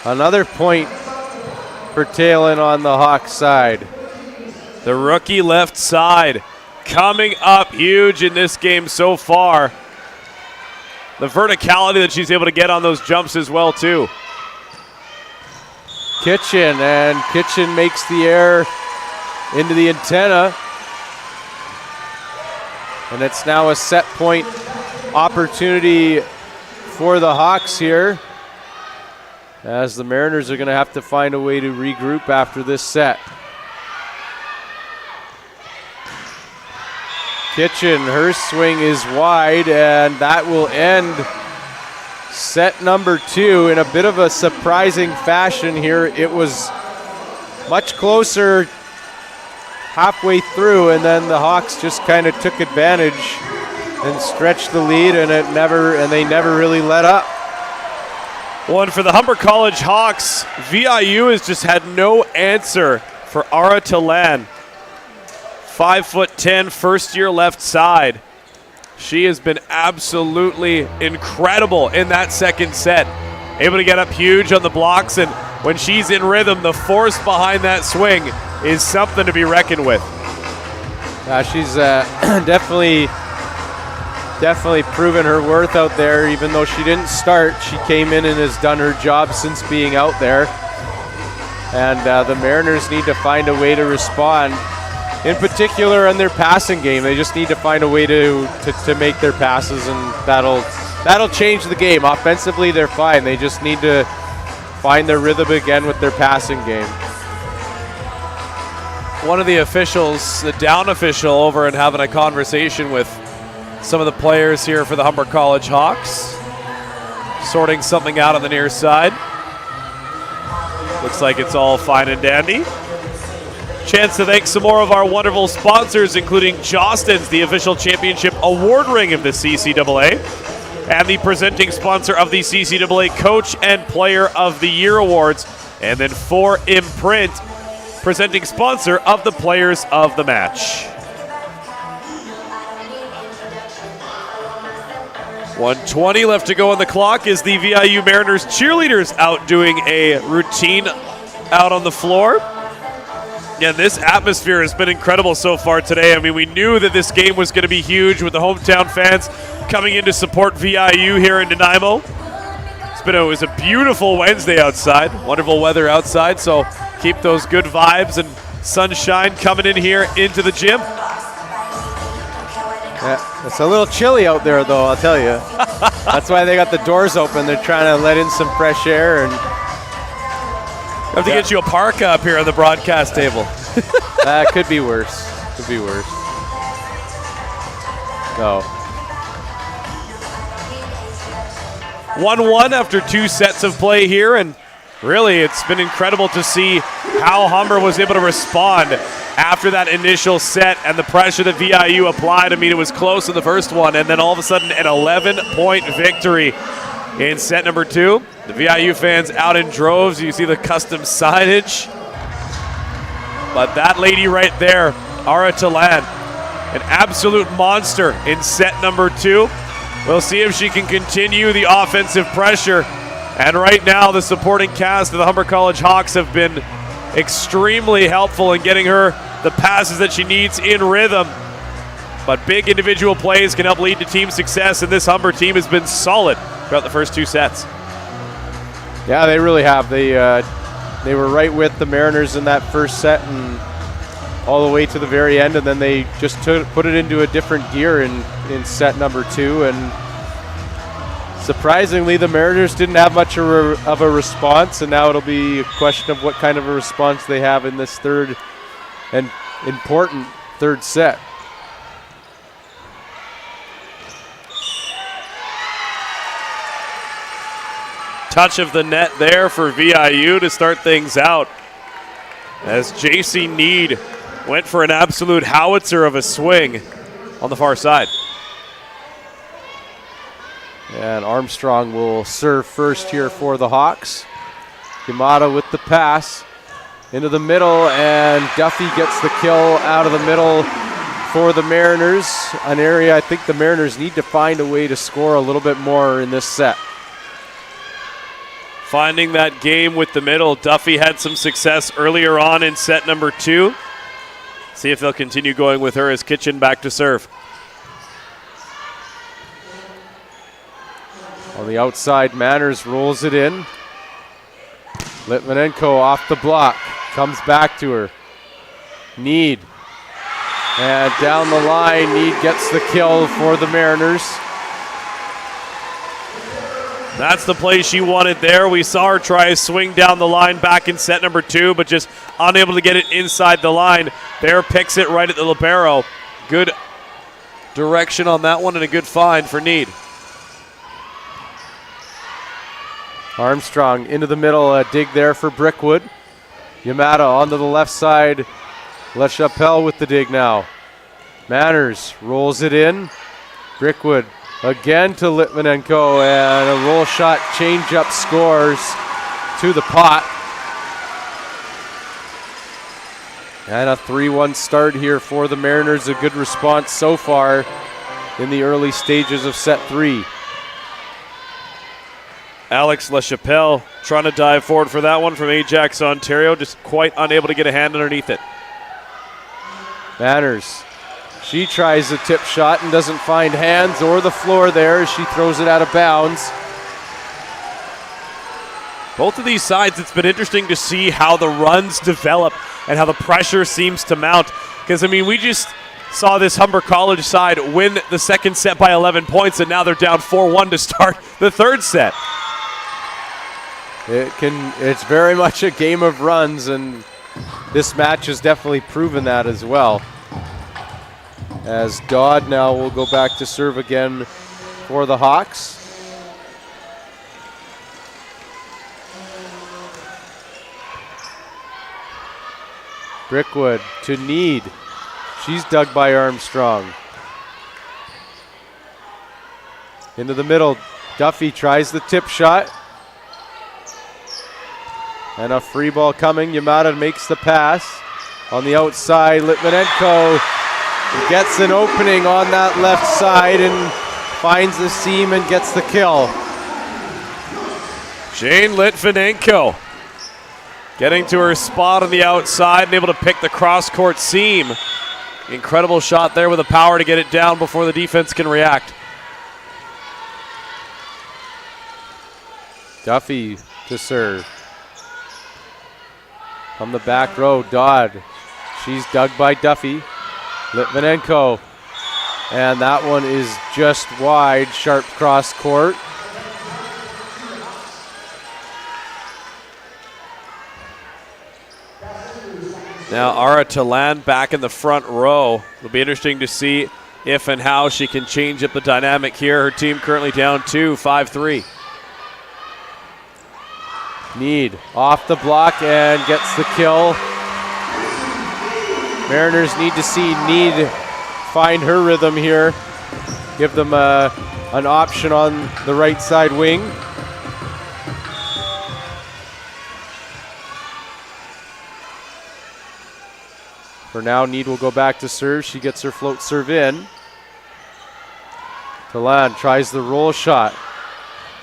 Another point for Talon on the Hawks side. The rookie left side coming up huge in this game so far. The verticality that she's able to get on those jumps as well too. Kitchen, and Kitchen makes the air into the antenna. And it's now a set point opportunity for the Hawks here, as the Mariners are going to have to find a way to regroup after this set. Kitchen, her swing is wide, and that will end set number 2 in a bit of a surprising fashion here. It was much closer halfway through, and then the Hawks just kind of took advantage and stretched the lead, and they never really let up. One for the Humber College Hawks. VIU has just had no answer for Ara Talan. 5'10", first-year left side. She has been absolutely incredible in that second set. Able to get up huge on the blocks, and when she's in rhythm, the force behind that swing is something to be reckoned with. She's definitely proven her worth out there. Even though she didn't start, she came in and has done her job since being out there. And the Mariners need to find a way to respond. In particular on their passing game, they just need to find a way to make their passes, and that'll change the game. Offensively, they're fine. They just need to find their rhythm again with their passing game. One of the officials, the down official, over and having a conversation with some of the players here for the Humber College Hawks, sorting something out on the near side. Looks like it's all fine and dandy. Chance to thank some more of our wonderful sponsors, including Jostens, the official championship award ring of the CCAA, and the presenting sponsor of the CCAA Coach and Player of the Year Awards, and then 4 Imprint, presenting sponsor of the Players of the Match. 1:20 left to go on the clock as the VIU Mariners cheerleaders out doing a routine out on the floor. Yeah, this atmosphere has been incredible so far today. I mean, we knew that this game was going to be huge with the hometown fans coming in to support VIU here in Nanaimo. It was a beautiful Wednesday outside, wonderful weather outside, so keep those good vibes and sunshine coming in here into the gym. Yeah, it's a little chilly out there, though, I'll tell you. That's why they got the doors open. They're trying to let in some fresh air. And have to get you a parka up here on the broadcast table. Could be worse. Could be worse. No. 1-1 after 2 sets of play here, and really it's been incredible to see how Humber was able to respond after that initial set and the pressure that VIU applied. I mean, it was close in the first one, and then all of a sudden an 11-point victory in set number 2. The VIU fans out in droves. You see the custom signage. But that lady right there, Ara Talan, an absolute monster in set number 2. We'll see if she can continue the offensive pressure. And right now, the supporting cast of the Humber College Hawks have been extremely helpful in getting her the passes that she needs in rhythm. But big individual plays can help lead to team success, and this Humber team has been solid throughout the first 2 sets. Yeah, they really have. They were right with the Mariners in that first set and all the way to the very end, and then they just put it into a different gear in set number 2. And surprisingly, the Mariners didn't have much of a response, and now it'll be a question of what kind of a response they have in this third and important third set. Touch of the net there for VIU to start things out, as JC Need went for an absolute howitzer of a swing on the far side. And Armstrong will serve first here for the Hawks. Yamada with the pass. into the middle, and Duffy gets the kill out of the middle for the Mariners, an area I think the Mariners need to find a way to score a little bit more in this set. Finding that game with the middle. Duffy had some success earlier on in set number 2. See if they'll continue going with her as Kitchen back to serve. On the outside, Manners rolls it in. Litvinenko off the block, comes back to her. Need. And down the line, Need gets the kill for the Mariners. That's the play she wanted there. We saw her try a swing down the line back in set number 2, but just unable to get it inside the line. Bear picks it right at the libero. Good direction on that one and a good find for Need. Armstrong into the middle, a dig there for Brickwood. Yamada onto the left side. LaChapelle with the dig now. Manners rolls it in. Brickwood again to Litvinenko, and a roll shot change-up scores to the pot. And a 3-1 start here for the Mariners. A good response so far in the early stages of set 3. Alex LaChapelle trying to dive forward for that one from Ajax, Ontario, just quite unable to get a hand underneath it. Manners, she tries a tip shot and doesn't find hands or the floor there as she throws it out of bounds. Both of these sides, it's been interesting to see how the runs develop and how the pressure seems to mount. Because, I mean, we just saw this Humber College side win the second set by 11 points, and now they're down 4-1 to start the third set. It's very much a game of runs, and this match has definitely proven that as well. As Dodd now will go back to serve again for the Hawks. Brickwood to Need. She's dug by Armstrong. Into the middle, Duffy tries the tip shot. And a free ball coming. Yamada makes the pass. On the outside, Litvinenko gets an opening on that left side and finds the seam and gets the kill. Jane Litvinenko getting to her spot on the outside and able to pick the cross-court seam. Incredible shot there with the power to get it down before the defense can react. Duffy to serve. From the back row, Dodd. She's dug by Duffy. Litvinenko. And that one is just wide, sharp cross court. Now Ara Talan back in the front row. It'll be interesting to see if and how she can change up the dynamic here. Her team currently down 5-3. Need off the block and gets the kill. Mariners need to see Need find her rhythm here. Give them an option on the right side wing. For now, Need will go back to serve. She gets her float serve in. Talan tries the roll shot.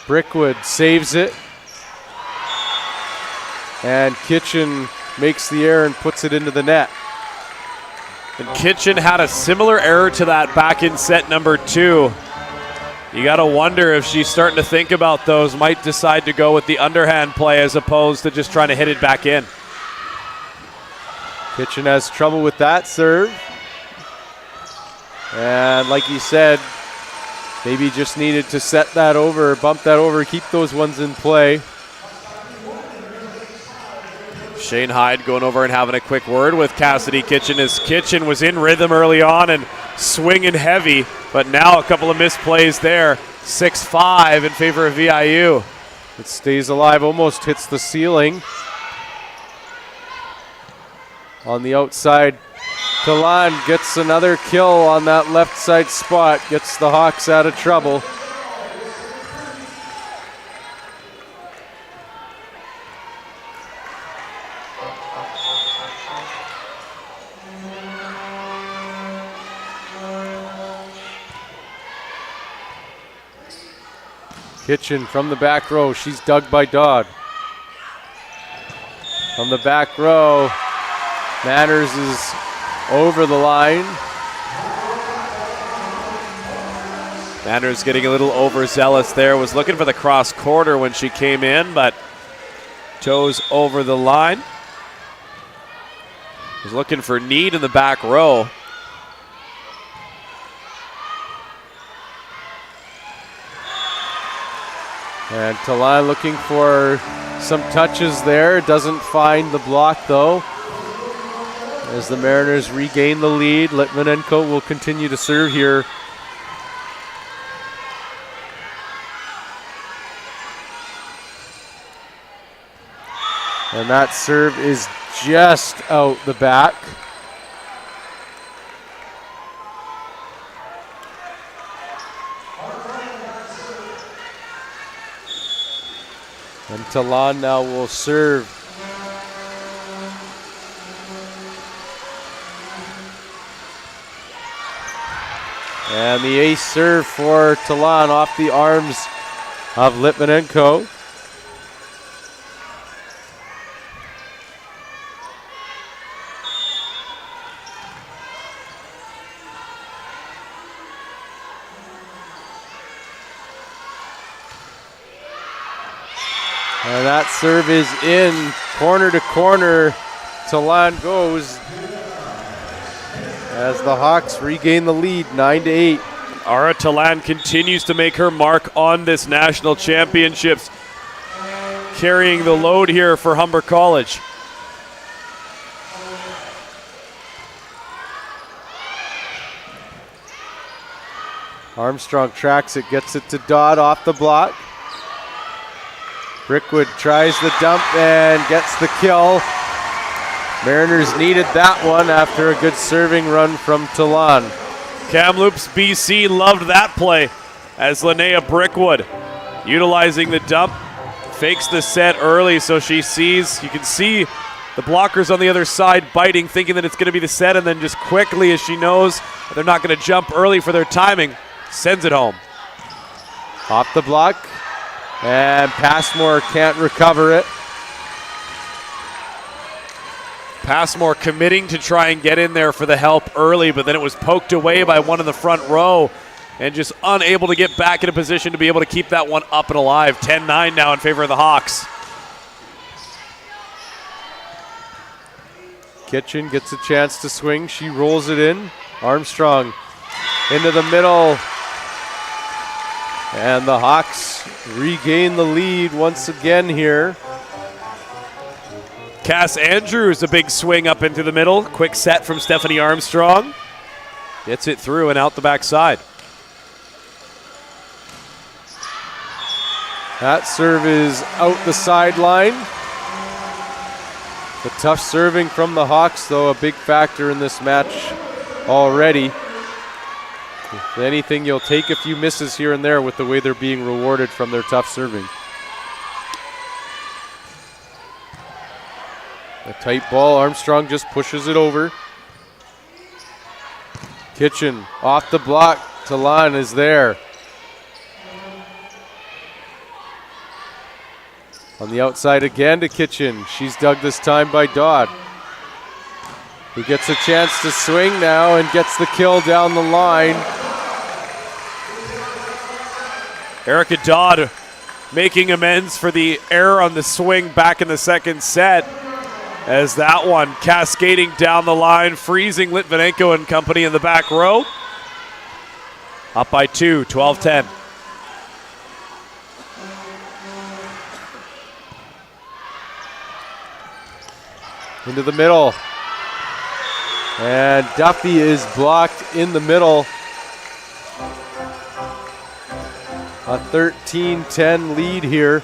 Brickwood saves it. And Kitchen makes the error and puts it into the net. And Kitchen had a similar error to that back in set number 2. You got to wonder if she's starting to think about those, might decide to go with the underhand play as opposed to just trying to hit it back in. Kitchen has trouble with that serve. And like you said, maybe just needed to set that over, bump that over, keep those ones in play. Shane Hyde going over and having a quick word with Cassidy Kitchen, as Kitchen was in rhythm early on and swinging heavy, but now a couple of misplays there. 6-5 in favor of VIU. It stays alive, almost hits the ceiling. On the outside, Talan gets another kill on that left side spot, gets the Hawks out of trouble. Kitchen from the back row. She's dug by Dodd. From the back row, Manners is over the line. Manners getting a little overzealous there. Was looking for the cross quarter when she came in, but toes over the line. Was looking for need in the back row. And Talan looking for some touches there. Doesn't find the block though. As the Mariners regain the lead, Litvinenko will continue to serve here. And that serve is just out the back. And Talan now will serve. And the ace serve for Talan off the arms of Litvinenko. And that serve is in, corner to corner. Talan goes as the Hawks regain the lead, 9-8. Ara Talan continues to make her mark on this national championships, carrying the load here for Humber College. Armstrong tracks it, gets it to Dodd off the block. Brickwood tries the dump and gets the kill. Mariners needed that one after a good serving run from Talan. Kamloops BC loved that play as Linnea Brickwood utilizing the dump, fakes the set early so she sees, you can see the blockers on the other side biting, thinking that it's going to be the set, and then just quickly, as she knows they're not going to jump early for their timing, sends it home. Off the block. And Passmore can't recover it. Passmore committing to try and get in there for the help early, but then it was poked away by one in the front row and just unable to get back in a position to be able to keep that one up and alive. 10-9 now in favor of the Hawks. Kitchen gets a chance to swing. She rolls it in. Armstrong into the middle. And the Hawks regain the lead once again here. Cass Andrews, a big swing up into the middle. Quick set from Stephanie Armstrong. Gets it through and out the backside. That serve is out the sideline. The tough serving from the Hawks, though, a big factor in this match already. If anything, you'll take a few misses here and there with the way they're being rewarded from their tough serving. A tight ball, Armstrong just pushes it over. Kitchen off the block, Talan is there. On the outside again to Kitchen. She's dug this time by Dodd, who gets a chance to swing now and gets the kill down the line. Erica Dodd making amends for the error on the swing back in the second set, as that one cascading down the line, freezing Litvinenko and company in the back row. Up by 2, 12-10. Into the middle. And Duffy is blocked in the middle. A 13-10 lead here.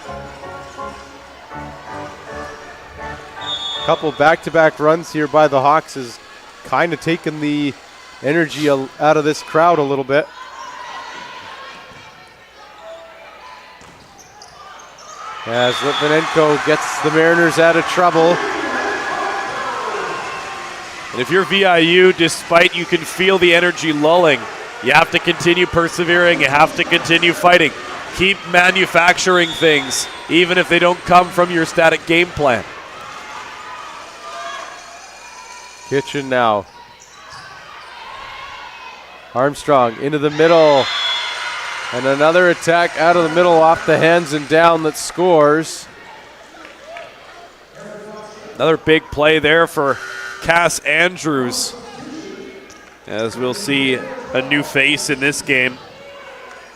Couple back-to-back runs here by the Hawks has kind of taken the energy out of this crowd a little bit. As Litvinenko gets the Mariners out of trouble. And if you're VIU, despite you can feel the energy lulling, you have to continue persevering, you have to continue fighting. Keep manufacturing things, even if they don't come from your static game plan. Kitchen now. Armstrong into the middle. And another attack out of the middle off the hands and down that scores. Another big play there for Cass Andrews. As we'll see a new face in this game,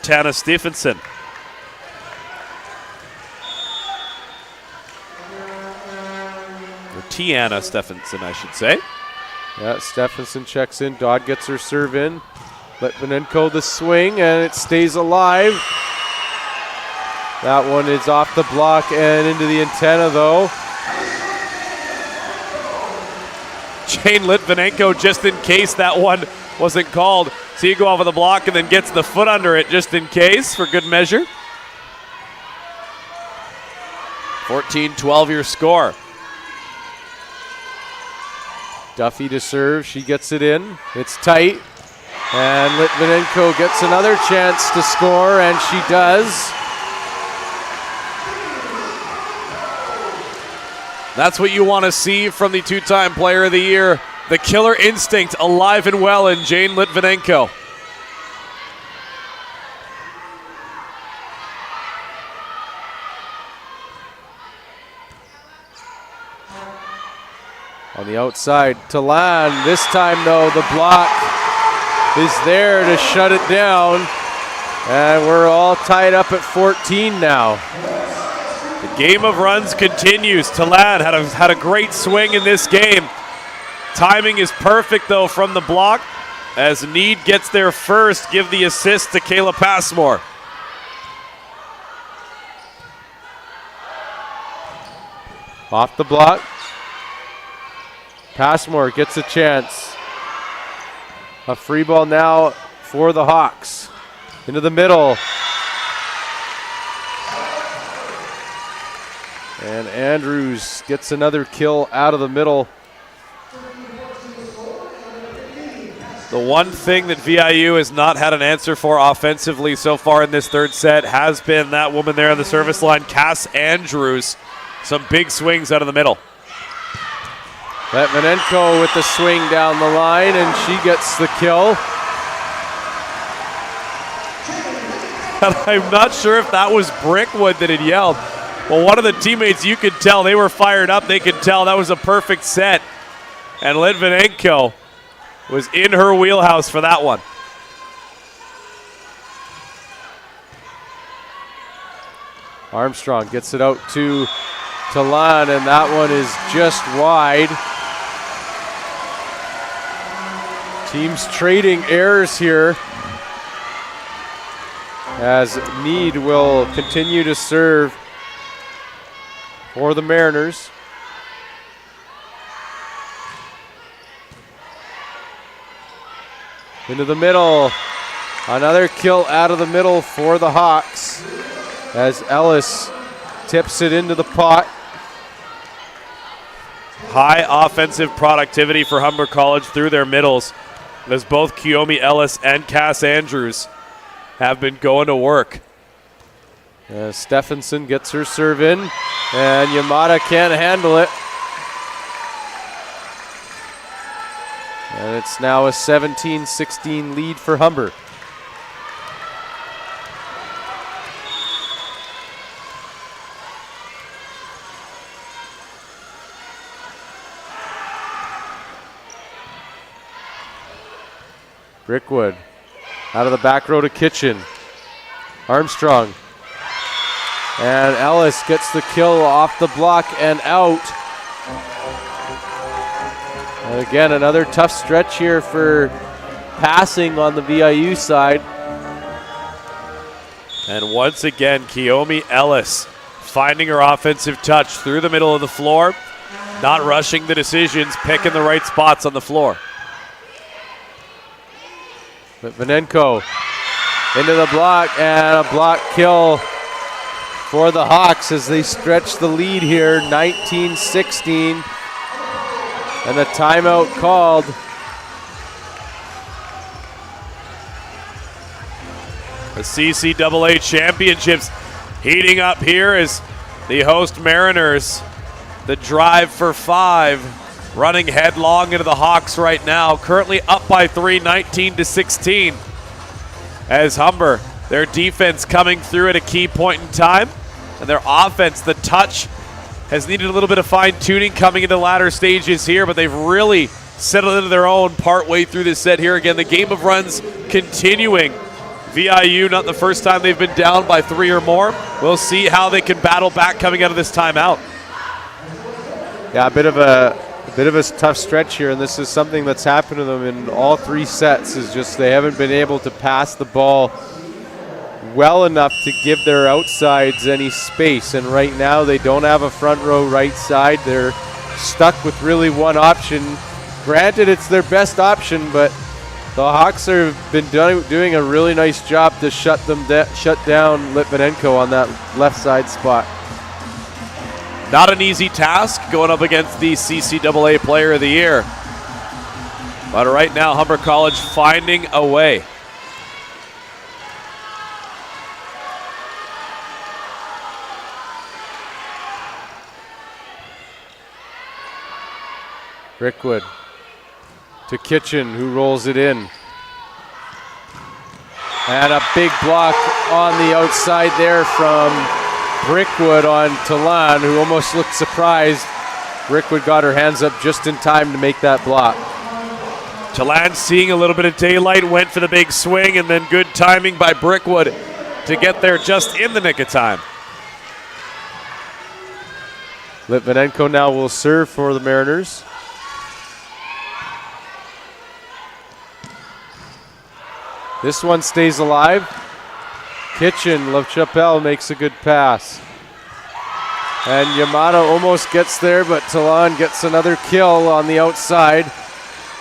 Tana Stephenson. Or Tiana Stephenson, I should say. Yeah, Stephenson checks in. Dodd gets her serve in. Litvinenko the swing, and it stays alive. That one is off the block and into the antenna, though. Jane Litvinenko, just in case that one wasn't called. So you go off of the block and then gets the foot under it just in case for good measure. 14-12 your score. Duffy to serve. She gets it in. It's tight. And Litvinenko gets another chance to score, and she does. That's what you want to see from the two-time Player of the Year. The killer instinct alive and well in Jane Litvinenko. On the outside, Talan. This time, though, the block is there to shut it down. And we're all tied up at 14 now. The game of runs continues. Talan had a great swing in this game. Timing is perfect, though, from the block. As Need gets there first, give the assist to Kayla Passmore. Off the block. Passmore gets a chance. A free ball now for the Hawks. Into the middle. And Andrews gets another kill out of the middle. The one thing that VIU has not had an answer for offensively so far in this third set has been that woman there on the service line, Cass Andrews. Some big swings out of the middle. Litvinenko with the swing down the line, and she gets the kill. And I'm not sure if that was Brickwood that had yelled. Well, one of the teammates, you could tell they were fired up. They could tell that was a perfect set. And Litvinenko was in her wheelhouse for that one. Armstrong gets it out to Talan, and that one is just wide. Teams trading errors here as Need will continue to serve for the Mariners. Into the middle. Another kill out of the middle for the Hawks as Ellis tips it into the pot. High offensive productivity for Humber College through their middles, as both Kiyomi Ellis and Cass Andrews have been going to work. Stephenson gets her serve in, and Yamada can't handle it. And it's now a 17-16 lead for Humber. Brickwood out of the back row to Kitchen. Armstrong. And Ellis gets the kill off the block and out. And again, another tough stretch here for passing on the VIU side. And once again, Kiyomi Ellis finding her offensive touch through the middle of the floor, not rushing the decisions, picking the right spots on the floor. Litvinenko into the block, and a block kill for the Hawks as they stretch the lead here, 19-16. And the timeout called. The CCAA Championships heating up here as the host Mariners, the drive for 5, running headlong into the Hawks right now, currently up by 3, 19-16. As Humber, their defense coming through at a key point in time, and their offense, the touch, has needed a little bit of fine-tuning coming into latter stages here, but they've really settled into their own partway through this set here. Again, the game of runs continuing. VIU, not the first time they've been down by 3 or more. We'll see how they can battle back coming out of this timeout. Yeah, a bit of a tough stretch here, and this is something that's happened to them in all 3 sets, is just they haven't been able to pass the ball well enough to give their outsides any space. And right now they don't have a front row right side. They're stuck with really one option. Granted, it's their best option, but the Hawks have been doing a really nice job to shut down Litvinenko on that left side spot. Not an easy task going up against the CCAA Player of the Year. But right now, Humber College finding a way. Brickwood to Kitchen, who rolls it in. And a big block on the outside there from Brickwood on Talan, who almost looked surprised. Brickwood got her hands up just in time to make that block. Talan seeing a little bit of daylight, went for the big swing, and then good timing by Brickwood to get there just in the nick of time. Litvinenko now will serve for the Mariners. This one stays alive. Kitchen, LaChapelle makes a good pass. And Yamada almost gets there, but Talan gets another kill on the outside.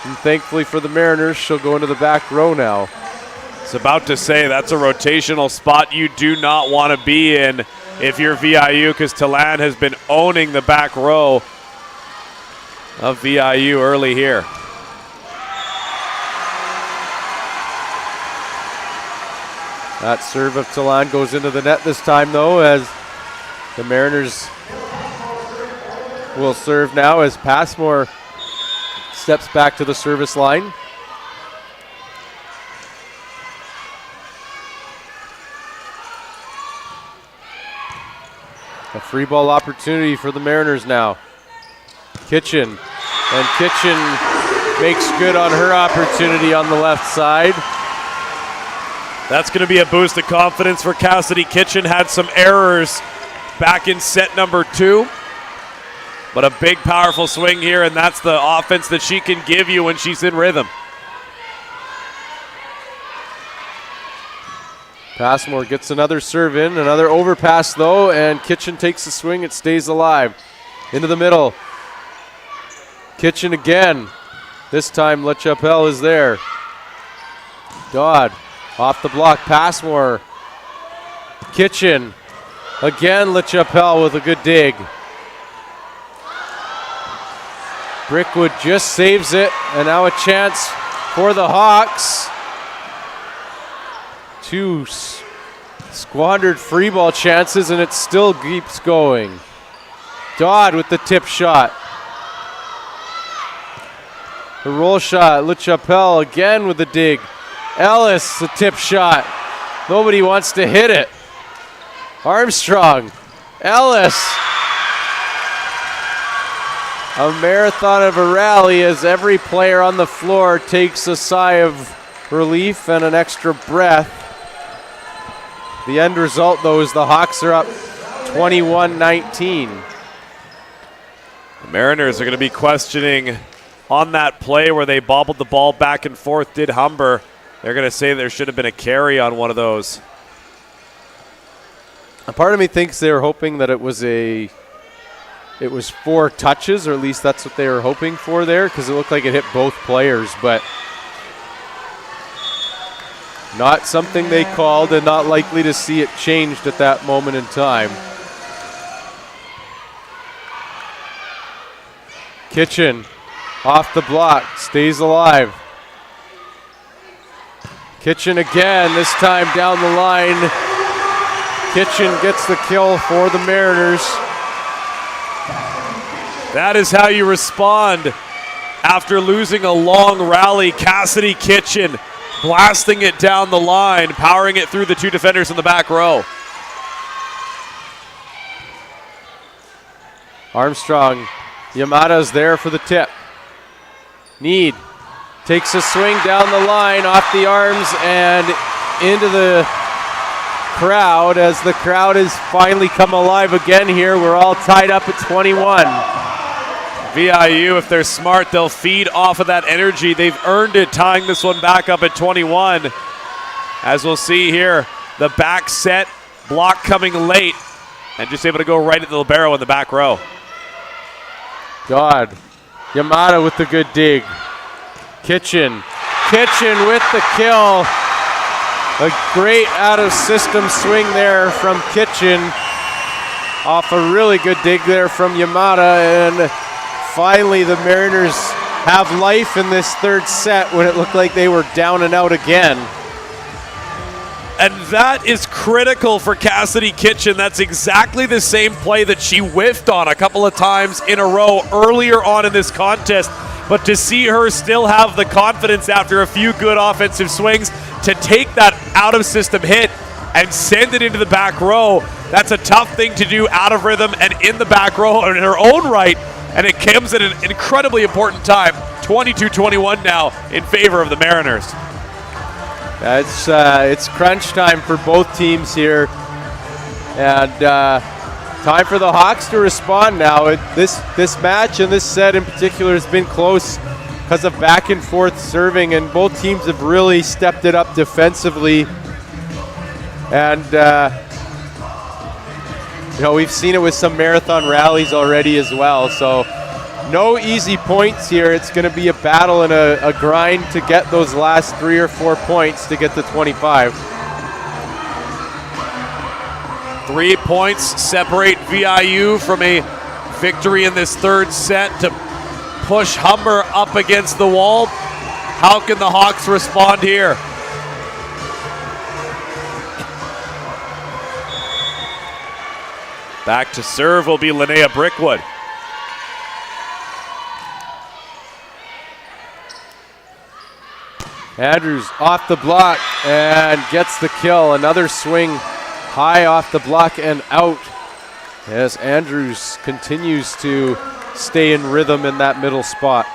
And thankfully for the Mariners, she'll go into the back row now. It's about to say that's a rotational spot you do not want to be in if you're VIU, because Talan has been owning the back row of VIU early here. That serve of Talan goes into the net this time, though, as the Mariners will serve now as Passmore steps back to the service line. A free ball opportunity for the Mariners now. Kitchen, and Kitchen makes good on her opportunity on the left side. That's going to be a boost of confidence for Cassidy Kitchen. Had some errors back in set number 2. But a big, powerful swing here, and that's the offense that she can give you when she's in rhythm. Passmore gets another serve in, another overpass though, and Kitchen takes the swing. It stays alive. Into the middle. Kitchen again. This time LaChapelle is there. Dodd. Off the block, Passmore. Kitchen. Again, LaChapelle with a good dig. Brickwood just saves it, and now a chance for the Hawks. 2 squandered free ball chances, and it still keeps going. Dodd with the tip shot. The roll shot, LaChapelle again with the dig. Ellis, the tip shot. Nobody wants to hit it. Armstrong. Ellis. A marathon of a rally as every player on the floor takes a sigh of relief and an extra breath. The end result, though, is the Hawks are up 21-19. The Mariners are going to be questioning on that play where they bobbled the ball back and forth, did Humber. They're going to say there should have been a carry on one of those. A part of me thinks they were hoping that it was 4 touches, or at least that's what they were hoping for there, because it looked like it hit both players, but not something they called and not likely to see it changed at that moment in time. Kitchen Off the block, stays alive. Kitchen again, this time down the line. Kitchen gets the kill for the Mariners. That is how you respond after losing a long rally. Cassidy Kitchen blasting it down the line, powering it through the two defenders in the back row. Armstrong, Yamada's there for the tip. Need takes a swing down the line, off the arms and into the crowd as the crowd has finally come alive again here. We're all tied up at 21. VIU, if they're smart, they'll feed off of that energy. They've earned it, tying this one back up at 21. As we'll see here, the back set block coming late and just able to go right at the libero in the back row. God. Yamada with the good dig. Kitchen with the kill. A great out-of-system swing there from Kitchen. Off a really good dig there from Yamada, and finally the Mariners have life in this third set when it looked like they were down and out again. And that is critical for Cassidy Kitchen. That's exactly the same play that she whiffed on a couple of times in a row earlier on in this contest. But to see her still have the confidence after a few good offensive swings to take that out-of-system hit and send it into the back row, that's a tough thing to do out of rhythm and in the back row in her own right. And it comes at an incredibly important time, 22-21 now in favor of the Mariners. It's crunch time for both teams here, and time for the Hawks to respond now. This match and this set in particular has been close because of back and forth serving, and both teams have really stepped it up defensively. And we've seen it with some marathon rallies already as well. So no easy points here. It's going to be a battle and a grind to get those last 3 or 4 points to get to 25. 3 points separate VIU from a victory in this third set to push Humber up against the wall. How can the Hawks respond here? Back to serve will be Linnea Brickwood. Andrews off the block and gets the kill. Another swing high off the block and out as Andrews continues to stay in rhythm in that middle spot.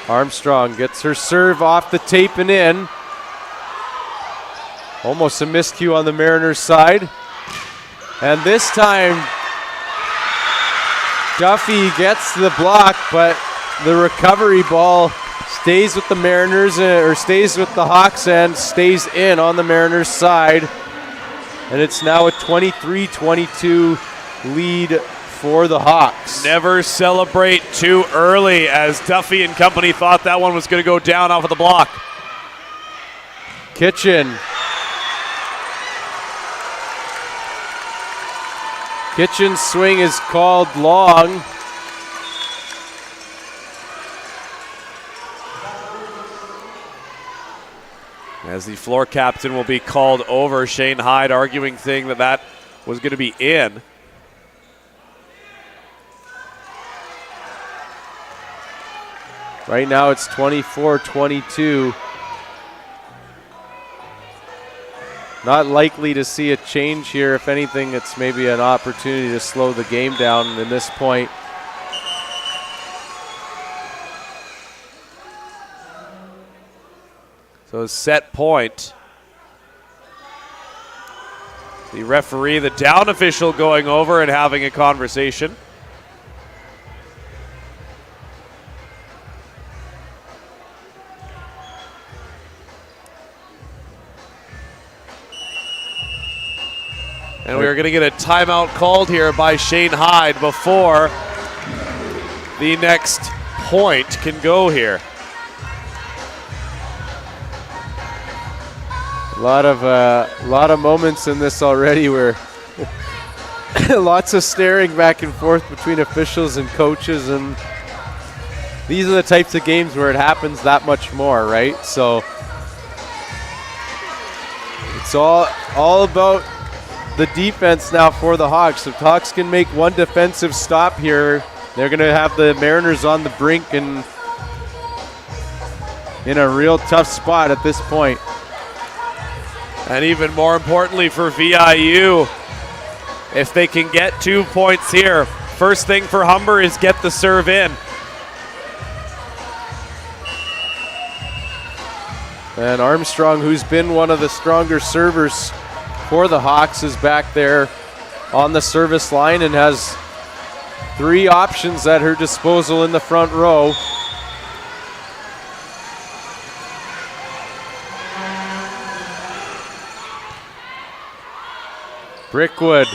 Armstrong gets her serve off the tape and in. Almost a miscue on the Mariners side. And this time Duffy gets the block, but the recovery ball stays with the Mariners, or stays with the Hawks and stays in on the Mariners side. And it's now a 23-22 lead for the Hawks. Never celebrate too early, as Duffy and company thought that one was going to go down off of the block. Kitchen's swing is called long. As the floor captain will be called over, Shane Hyde arguing that was going to be in. Right now it's 24-22. Not likely to see a change here. If anything, it's maybe an opportunity to slow the game down in this point. So set point. The referee, the down official, going over and having a conversation. And we are going to get a timeout called here by Shane Hyde before the next point can go here. A lot of moments in this already where lots of staring back and forth between officials and coaches, and these are the types of games where it happens that much more, right? So it's all about the defense now for the Hawks. If Hawks can make one defensive stop here, they're going to have the Mariners on the brink and in a real tough spot at this point. And even more importantly for VIU, if they can get 2 points here, first thing for Humber is get the serve in. And Armstrong, who's been one of the stronger servers for the Hawks, is back there on the service line and has 3 options at her disposal in the front row. Brickwood.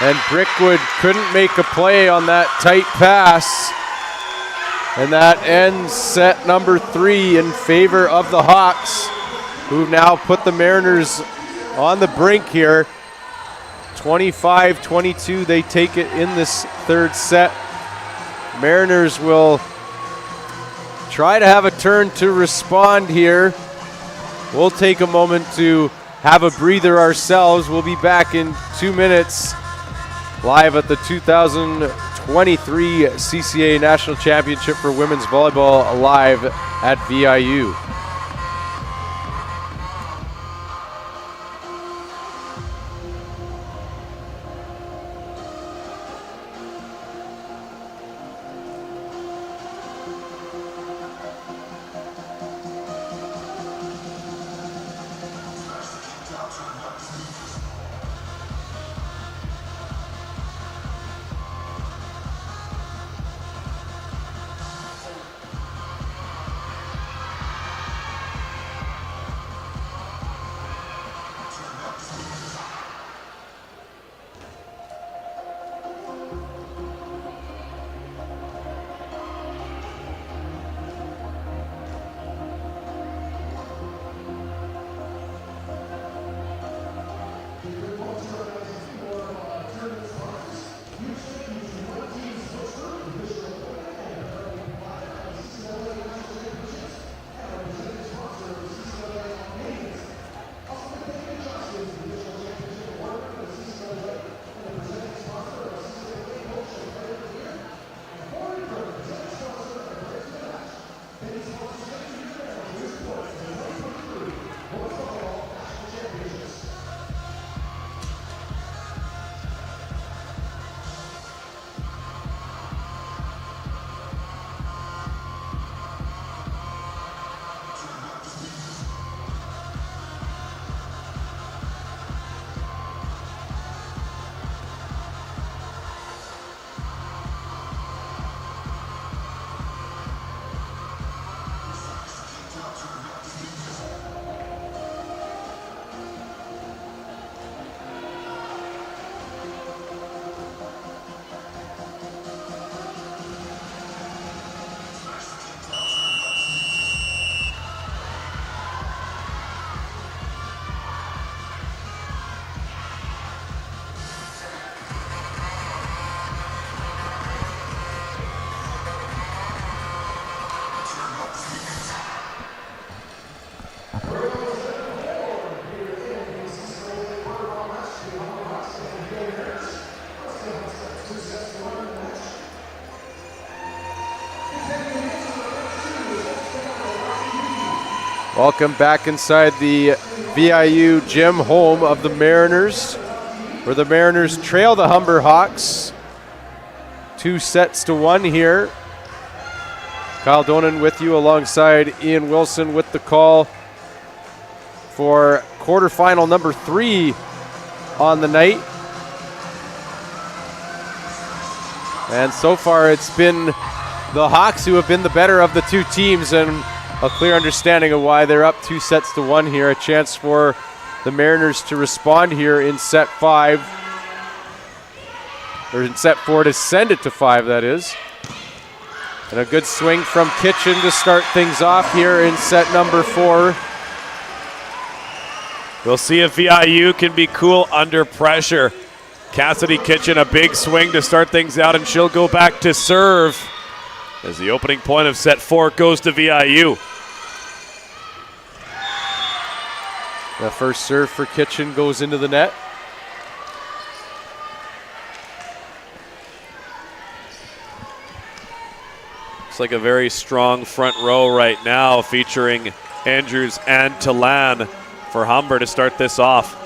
And Brickwood couldn't make a play on that tight pass. And that ends set number 3 in favor of the Hawks, who now put the Mariners on the brink here. 25-22, they take it in this third set. Mariners will try to have a turn to respond here. We'll take a moment to have a breather ourselves. We'll be back in 2 minutes live at the 2023 CCAA National Championship for Women's Volleyball live at VIU. Welcome back inside the VIU gym, home of the Mariners, where the Mariners trail the Humber Hawks 2-1 here. Kyle Donan with you alongside Ian Wilson with the call for quarterfinal number 3 on the night. And so far it's been the Hawks who have been the better of the two teams, and a clear understanding of why they're up 2-1 here. A chance for the Mariners to respond here in set 5, or in set 4 to send it to 5, that is. And a good swing from Kitchen to start things off here in set number 4. We'll see if VIU can be cool under pressure. Cassidy Kitchen, a big swing to start things out, and she'll go back to serve as the opening point of set 4 goes to VIU. The first serve for Kitchen goes into the net. Looks like a very strong front row right now, featuring Andrews and Talan for Humber to start this off.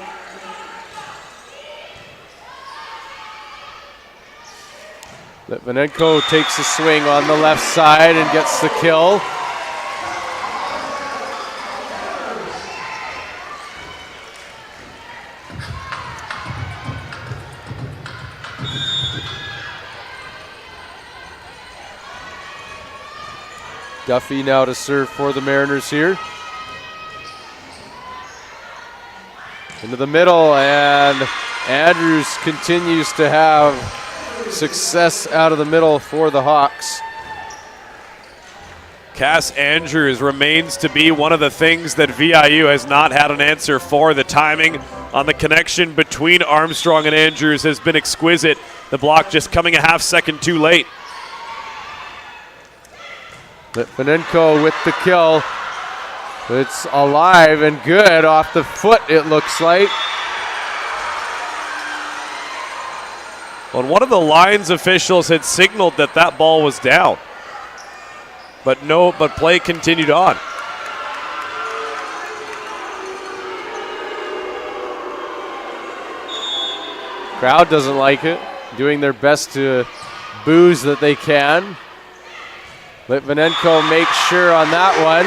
Litvinenko takes a swing on the left side and gets the kill. Duffy now to serve for the Mariners here. Into the middle, and Andrews continues to have success out of the middle for the Hawks. Cass Andrews remains to be one of the things that VIU has not had an answer for. The timing on the connection between Armstrong and Andrews has been exquisite. The block just coming a half second too late. Litvinenko with the kill. It's alive and good off the foot, it looks like. Well, one of the Lions officials had signaled that that ball was down. But play continued on. Crowd doesn't like it, doing their best to booze that they can. Litvinenko makes sure on that one.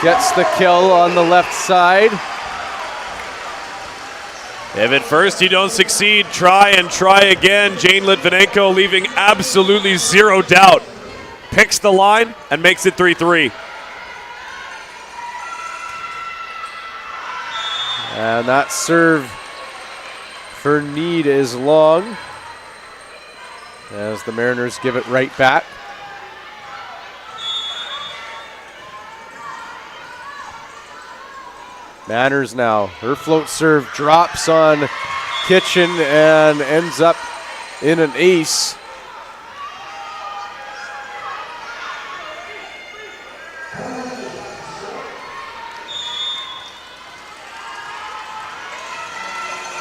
Gets the kill on the left side. If at first you don't succeed, try and try again. Jane Litvinenko, leaving absolutely zero doubt, picks the line and makes it 3-3. And that serve for Need is long, as the Mariners give it right back. Manners now, her float serve drops on Kitchen and ends up in an ace.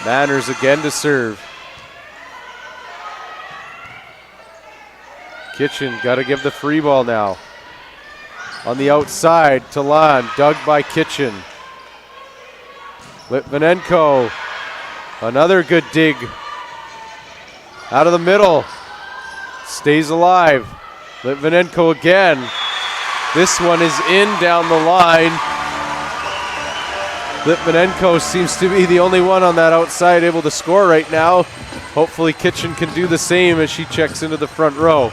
Manners again to serve. Kitchen got to give the free ball now. On the outside, Talan, dug by Kitchen. Litvinenko, another good dig. Out of the middle, stays alive. Litvinenko again. This one is in down the line. Litvinenko seems to be the only one on that outside able to score right now. Hopefully Kitchen can do the same as she checks into the front row.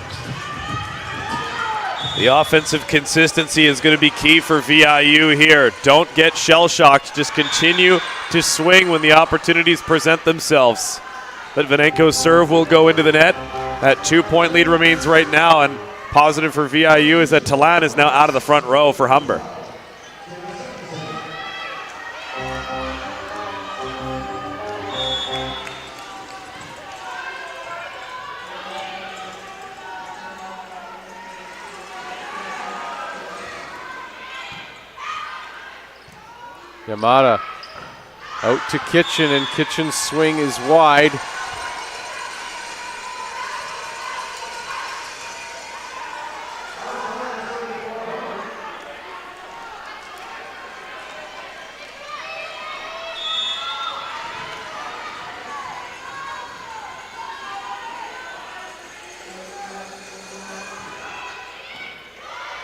The offensive consistency is going to be key for VIU here. Don't get shell-shocked. Just continue to swing when the opportunities present themselves. Litvinenko's serve will go into the net. That 2-point lead remains right now, and positive for VIU is that Talan is now out of the front row for Humber. Yamada out to Kitchen, and Kitchen's swing is wide.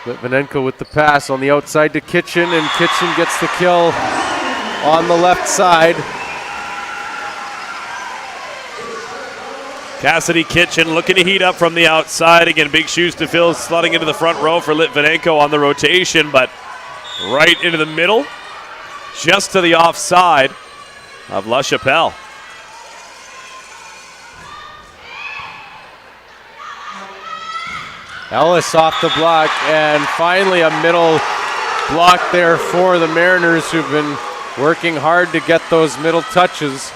Litvinenko with the pass on the outside to Kitchen, and Kitchen gets the kill on the left side. Cassidy Kitchen looking to heat up from the outside. Again, big shoes to fill, slotting into the front row for Litvinenko on the rotation, but right into the middle, just to the offside of LaChapelle. Ellis off the block, and finally a middle block there for the Mariners, who've been working hard to get those middle touches.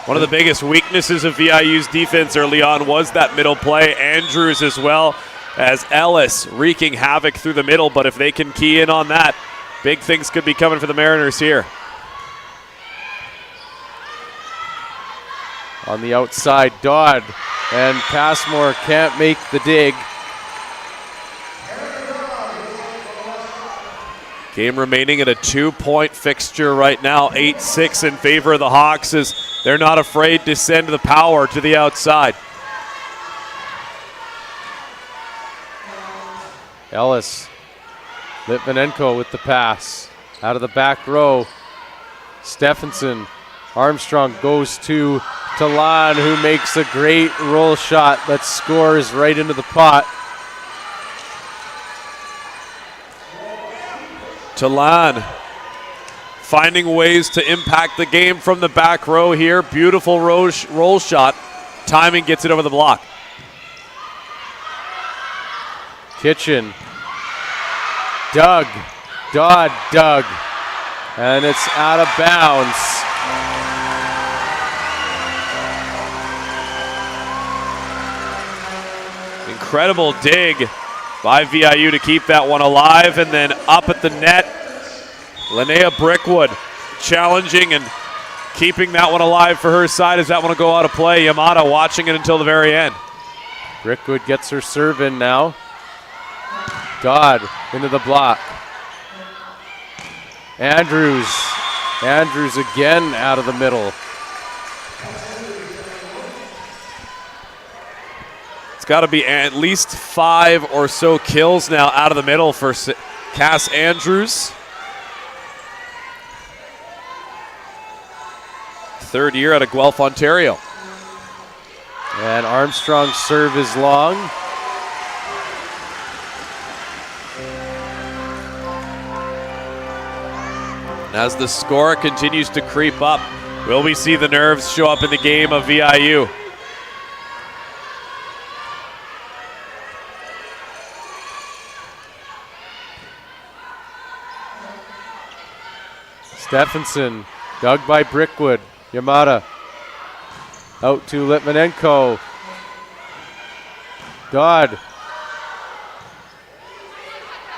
One of the biggest weaknesses of VIU's defense early on was that middle play. Andrews as well as Ellis wreaking havoc through the middle, but if they can key in on that, big things could be coming for the Mariners here. On the outside, Dodd, and Passmore can't make the dig. Game remaining at a 2-point fixture right now, 8-6 in favor of the Hawks as they're not afraid to send the power to the outside. Ellis, Litvinenko with the pass. Out of the back row, Stephenson. Armstrong goes to Talan, who makes a great roll shot that scores right into the pot. Talan finding ways to impact the game from the back row here. Beautiful roll shot. Timing gets it over the block. Kitchen. Dodd, dug. And it's out of bounds. Incredible dig by VIU to keep that one alive, and then up at the net, Linnea Brickwood challenging and keeping that one alive for her side as that one will go out of play. Yamada watching it until the very end. Brickwood gets her serve in now. Dodd into the block. Andrews again out of the middle. Got to be at least 5 or so kills now out of the middle for Cass Andrews. Third year out of Guelph, Ontario. And Armstrong's serve is long. As the score continues to creep up, will we see the nerves show up in the game of VIU? Stephenson, dug by Brickwood. Yamada out to Litvinenko. Dodd.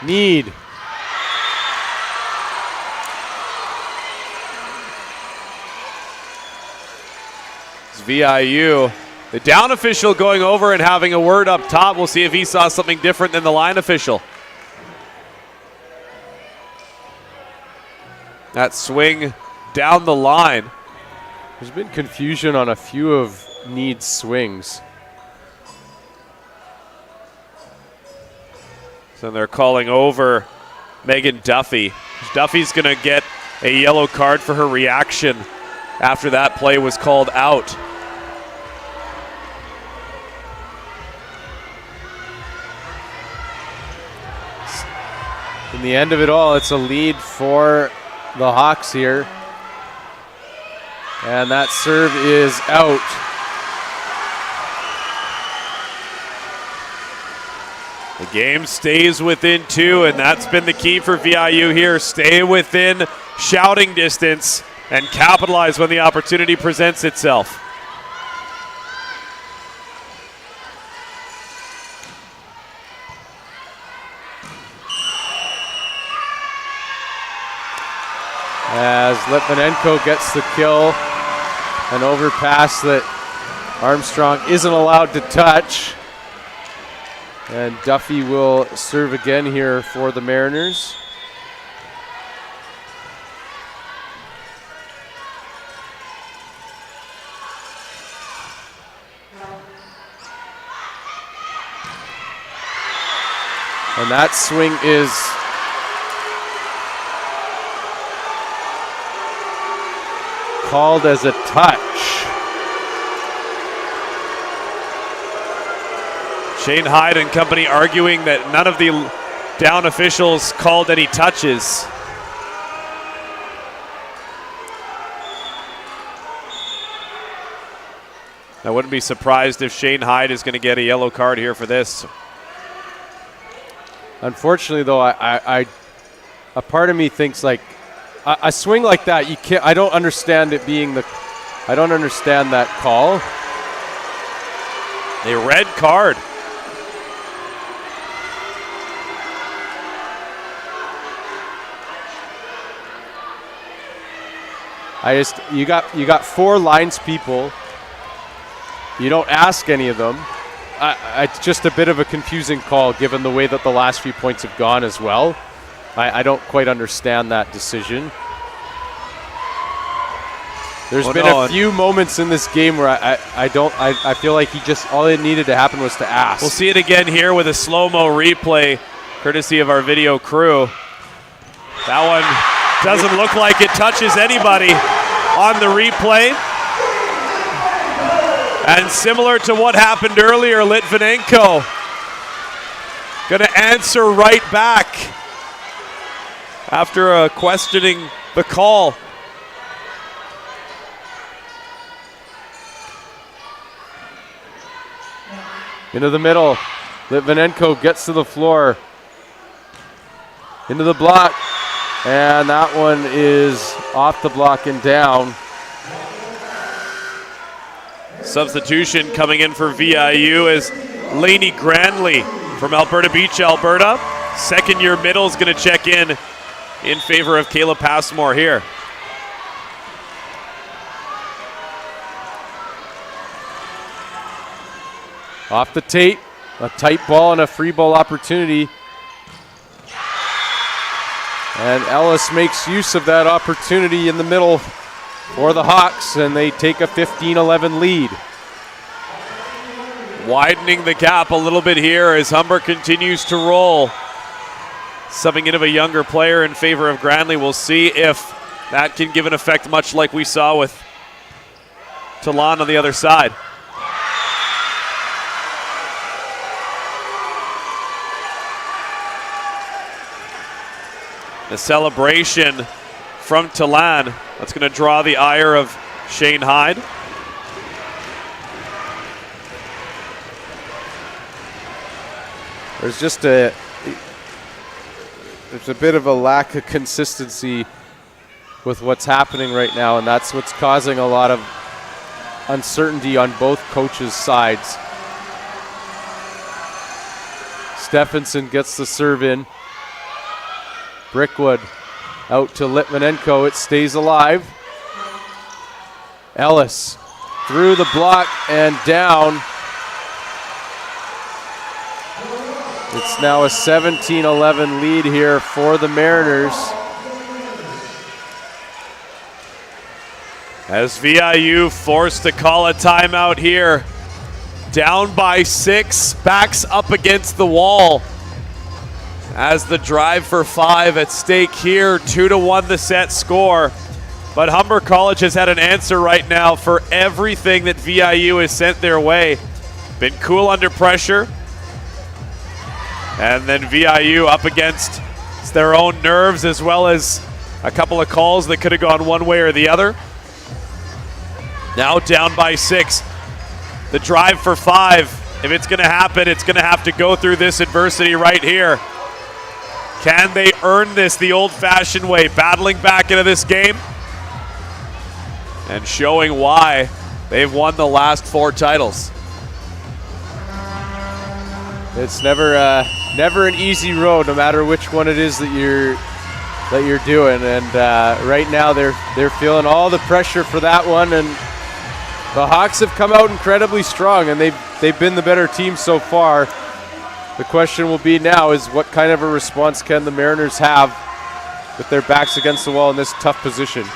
Need. It's VIU. The down official going over and having a word up top. We'll see if he saw something different than the line official. That swing down the line. There's been confusion on a few of Need's swings. So they're calling over Megan Duffy. Duffy's going to get a yellow card for her reaction after that play was called out. In the end of it all, it's a lead for the Hawks here. And that serve is out. The game stays within 2, and that's been the key for VIU here. Stay within shouting distance and capitalize when the opportunity presents itself. As Litvinenko gets the kill, an overpass that Armstrong isn't allowed to touch. And Duffy will serve again here for the Mariners. And that swing is called as a touch. Shane Hyde and company arguing that none of the down officials called any touches. I wouldn't be surprised if Shane Hyde is going to get a yellow card here for this. Unfortunately, though, a part of me thinks like a swing like that, you can't. I don't understand it being I don't understand that call. A red card. You got 4 lines people. You don't ask any of them. It's just a bit of a confusing call given the way that the last few points have gone as well. I don't quite understand that decision. There's been a few moments in this game where I feel like all it needed to happen was to ask. We'll see it again here with a slow-mo replay, courtesy of our video crew. That one doesn't look like it touches anybody on the replay. And similar to what happened earlier, Litvinenko going to answer right back after questioning the call. Into the middle. Litvinenko gets to the floor. Into the block. And that one is off the block and down. Substitution coming in for VIU is Lainey Granley from Alberta Beach, Alberta. Second-year middle is going to check in favor of Kayla Passmore here. Off the tape, a tight ball and a free ball opportunity. And Ellis makes use of that opportunity in the middle for the Hawks, and they take a 15-11 lead. Widening the gap a little bit here as Humber continues to roll. Subbing in of a younger player in favor of Granley. We'll see if that can give an effect much like we saw with Talon on the other side. The celebration from Talon. That's going to draw the ire of Shane Hyde. There's a bit of a lack of consistency with what's happening right now, and that's what's causing a lot of uncertainty on both coaches' sides. Stephenson gets the serve in. Brickwood out to Litvinenko. It stays alive. Ellis through the block and down. It's now a 17-11 lead here for the Mariners. As VIU forced to call a timeout here. Down by 6, backs up against the wall. As the drive for 5 at stake here, 2-1 the set score. But Humber College has had an answer right now for everything that VIU has sent their way. Been cool under pressure. And then VIU up against their own nerves, as well as a couple of calls that could have gone one way or the other. Now down by 6. The drive for 5. If it's going to happen, it's going to have to go through this adversity right here. Can they earn this the old-fashioned way, battling back into this game and showing why they've won the last 4 titles? It's never an easy road, no matter which one it is that you're doing. And right now they're feeling all the pressure for that one. And the Hawks have come out incredibly strong, and they've been the better team so far. The question will be now is what kind of a response can the Mariners have with their backs against the wall in this tough position?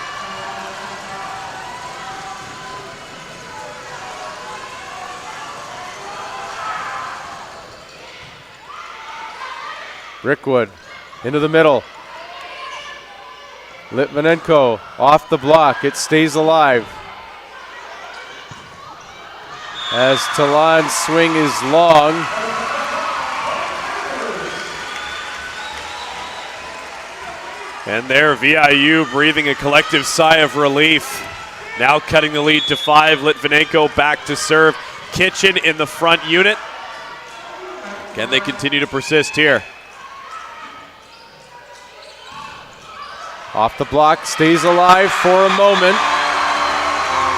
Brickwood into the middle. Litvinenko off the block. It stays alive. As Talon's swing is long. And there, VIU breathing a collective sigh of relief. Now cutting the lead to 5. Litvinenko back to serve. Kitchen in the front unit. Can they continue to persist here? Off the block, stays alive for a moment.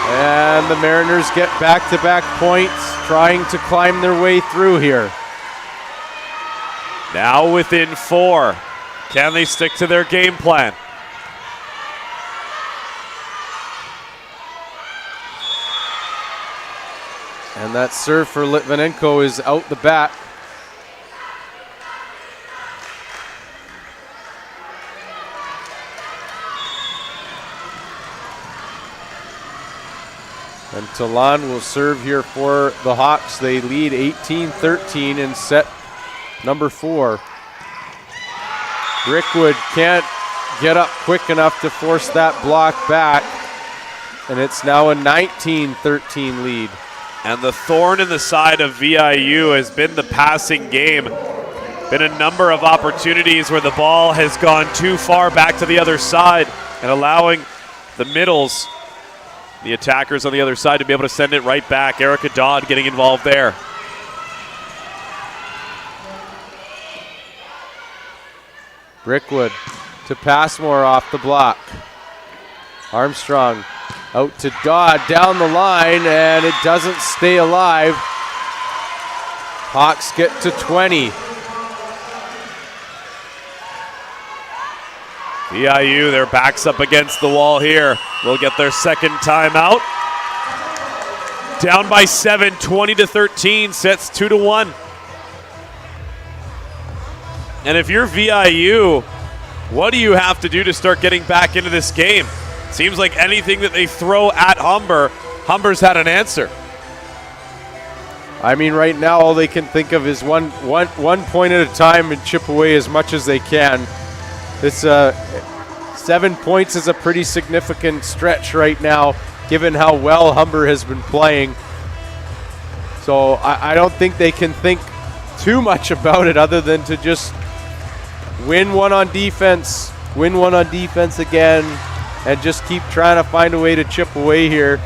And the Mariners get back-to-back points, trying to climb their way through here. Now within 4. Can they stick to their game plan? And that serve for Litvinenko is out the bat. And Talan will serve here for the Hawks. They lead 18-13 in set number 4. Brickwood can't get up quick enough to force that block back. And it's now a 19-13 lead. And the thorn in the side of VIU has been the passing game. Been a number of opportunities where the ball has gone too far back to the other side and allowing the middles, the attackers on the other side, to be able to send it right back. Erica Dodd getting involved there. Brickwood to Passmore off the block. Armstrong out to Dodd down the line, and it doesn't stay alive. Hawks get to 20. VIU, their backs up against the wall here. They'll get their second timeout. Down by 7, 20-13, sets 2-1. And if you're VIU, what do you have to do to start getting back into this game? Seems like anything that they throw at Humber, Humber's had an answer. I mean, right now all they can think of is one point at a time and chip away as much as they can. It's 7 points is a pretty significant stretch right now, given how well Humber has been playing. So I don't think they can think too much about it other than to just win one on defense again, and just keep trying to find a way to chip away here.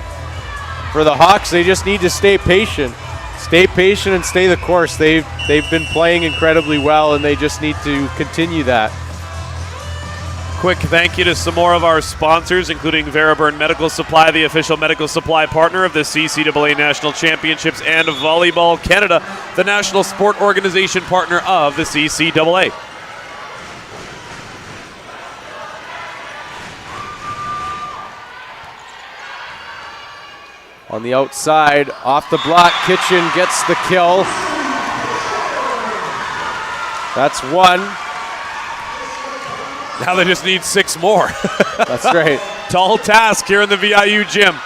For the Hawks, they just need to stay patient. Stay patient and stay the course. They've been playing incredibly well, and they just need to continue that. Quick thank you to some more of our sponsors, including Veriburn Medical Supply, the official medical supply partner of the CCAA National Championships, and Volleyball Canada, the national sport organization partner of the CCAA. On the outside, off the block, Kitchen gets the kill. That's 1. Now they just need 6 more. That's right. Tall task here in the VIU gym.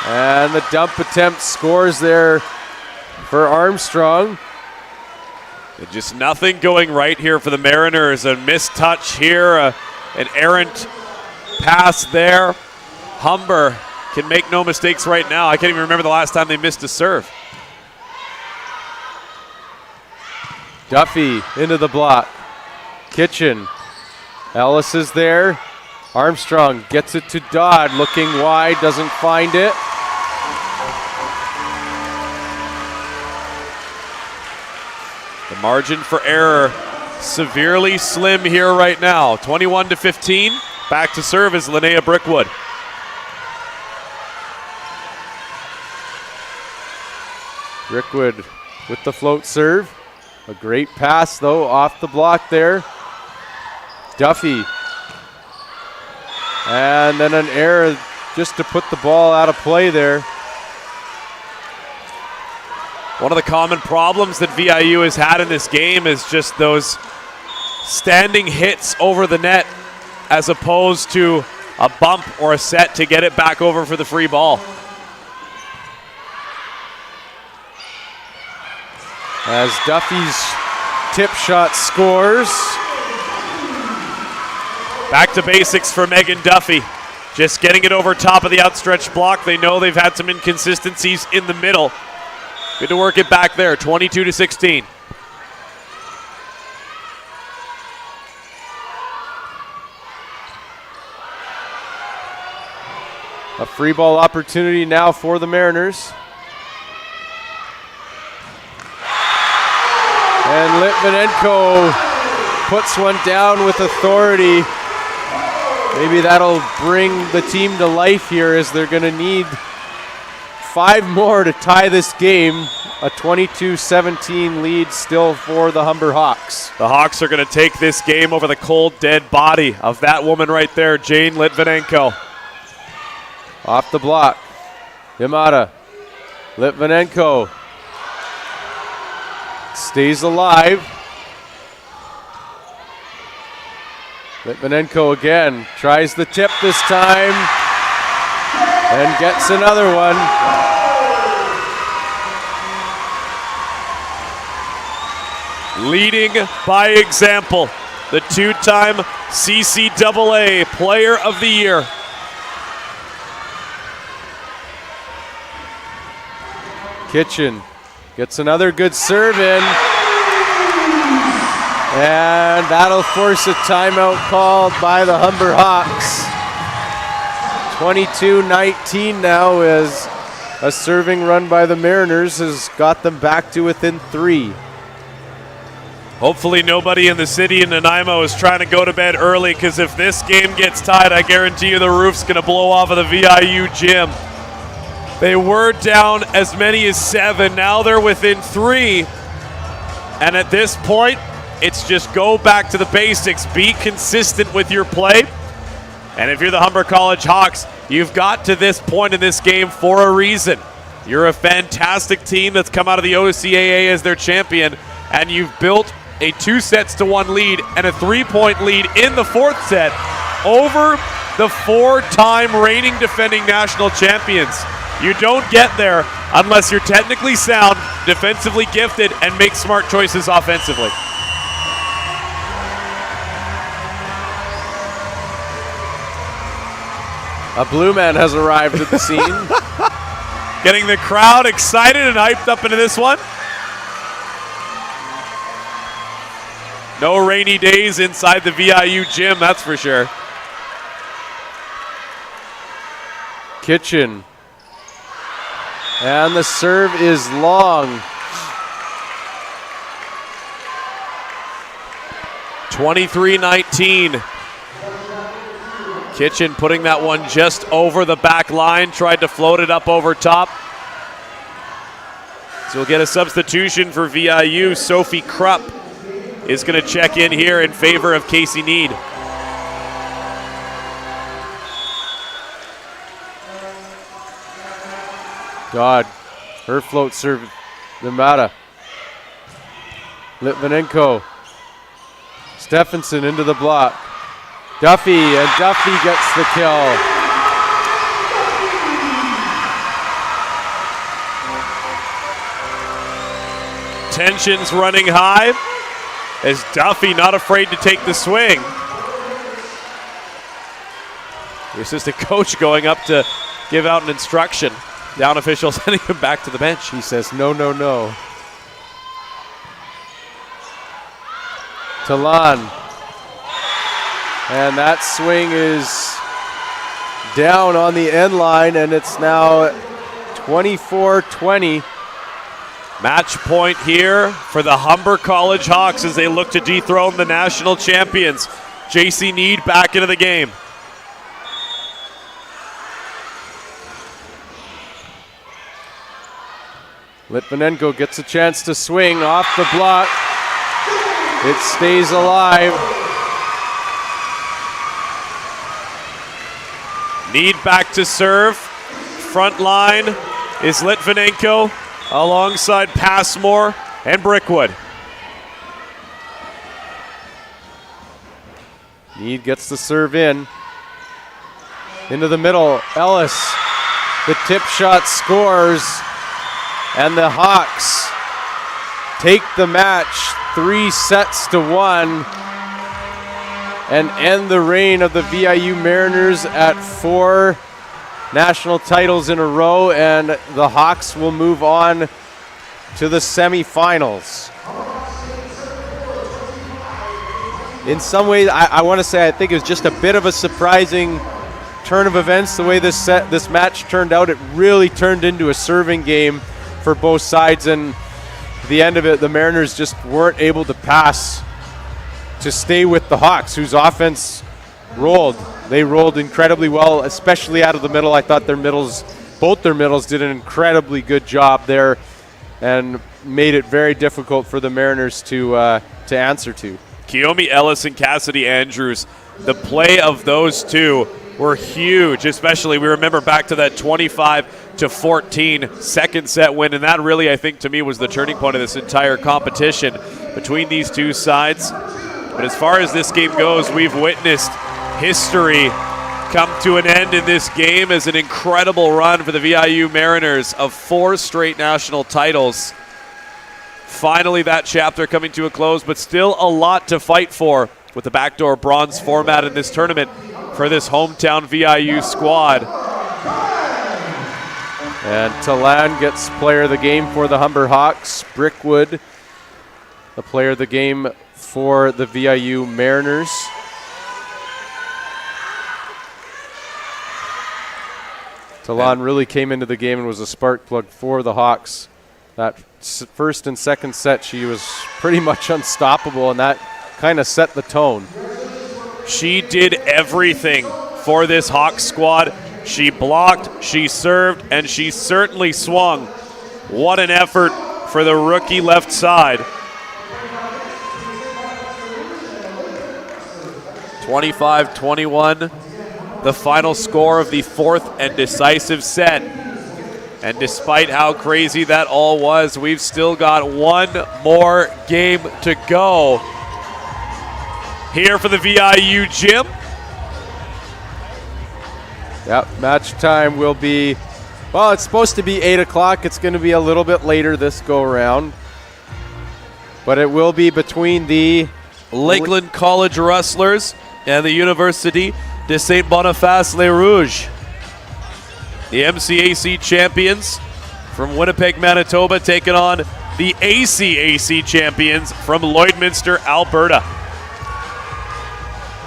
And the dump attempt scores there for Armstrong. And just nothing going right here for the Mariners. A missed touch here, an errant pass there. Humber can make no mistakes right now. I can't even remember the last time they missed a serve. Duffy into the block. Kitchen. Ellis is there. Armstrong gets it to Dodd, looking wide, doesn't find it. The margin for error severely slim here right now. 21-15. Back to serve is Linnea Brickwood. Brickwood with the float serve. A great pass, though, off the block there. Duffy. And then an error just to put the ball out of play there. One of the common problems that VIU has had in this game is just those standing hits over the net as opposed to a bump or a set to get it back over for the free ball. As Duffy's tip shot scores. Back to basics for Megan Duffy. Just getting it over top of the outstretched block. They know they've had some inconsistencies in the middle. Good to work it back there, 22-16. A free ball opportunity now for the Mariners. And Litvinenko puts one down with authority. Maybe that'll bring the team to life here, as they're going to need 5 more to tie this game. A 22-17 lead still for the Humber Hawks. The Hawks are going to take this game over the cold, dead body of that woman right there, Jane Litvinenko. Off the block. Yamada. Litvinenko stays alive. Litvinenko again tries the tip this time and gets another one. Leading by example, the 2-time CCAA Player of the Year. Kitchen gets another good serve in. And that'll force a timeout called by the Humber Hawks. 22-19 now, as a serving run by the Mariners has got them back to within 3. Hopefully nobody in the city in Nanaimo is trying to go to bed early, because if this game gets tied, I guarantee you the roof's going to blow off of the VIU gym. They were down as many as 7. Now they're within 3. And at this point, it's just go back to the basics. Be consistent with your play. And if you're the Humber College Hawks, you've got to this point in this game for a reason. You're a fantastic team that's come out of the OCAA as their champion, and you've built a 2-1 lead and a 3-point lead in the 4th set over the 4-time reigning defending national champions. You don't get there unless you're technically sound, defensively gifted, and make smart choices offensively. A blue man has arrived at the scene. Getting the crowd excited and hyped up into this one. No rainy days inside the VIU gym, that's for sure. Kitchen. And the serve is long. 23-19. Kitchen putting that one just over the back line, tried to float it up over top. So we'll get a substitution for VIU. Sophie Krupp is going to check in here in favor of Casey Need. God, her float serve, Yamada. Litvinenko. Stephenson into the block. Duffy, and Duffy gets the kill. Tensions running high as Duffy not afraid to take the swing. The assistant coach going up to give out an instruction. Down official sending him back to the bench. He says, no, no, no. Talan. And that swing is down on the end line, and it's now 24-20. Match point here for the Humber College Hawks as they look to dethrone the national champions. JC Need back into the game. Litvinenko gets a chance to swing off the block. It stays alive. Need back to serve. Front line is Litvinenko alongside Passmore and Brickwood. Need gets the serve in. Into the middle, Ellis. The tip shot scores, and the Hawks take the match 3-1 and end the reign of the VIU Mariners at 4 national titles in a row, and the Hawks will move on to the semifinals. In some ways, I want to say I think it was just a bit of a surprising turn of events the way this match turned out. It really turned into a serving game for both sides, and the end of it, the Mariners just weren't able to pass to stay with the Hawks, whose offense rolled. They rolled incredibly well, especially out of the middle. I thought both their middles did an incredibly good job there and made it very difficult for the Mariners to answer to. Kiyomi Ellis and Cassidy Andrews, the play of those two were huge, especially we remember back to that 25-14 second set win, and that really, I think, to me was the turning point of this entire competition between these two sides. But as far as this game goes, we've witnessed history come to an end in this game as an incredible run for the VIU Mariners of 4 straight national titles. Finally, that chapter coming to a close, but still a lot to fight for with the backdoor bronze format in this tournament for this hometown VIU squad. And Talan gets player of the game for the Humber Hawks. Brickwood, the player of the game for the VIU Mariners. Talan really came into the game and was a spark plug for the Hawks. That first and second set, she was pretty much unstoppable, and that kind of set the tone. She did everything for this Hawks squad. She blocked, she served, and she certainly swung. What an effort for the rookie left side. 25-21, the final score of the 4th and decisive set. And despite how crazy that all was, we've still got one more game to go here for the VIU gym. Yep, match time will be, well, it's supposed to be 8 o'clock. It's going to be a little bit later this go around. But it will be between the Lakeland College Rustlers and the Université de Saint-Boniface-Les Rouges. The MCAC champions from Winnipeg, Manitoba, taking on the ACAC champions from Lloydminster, Alberta.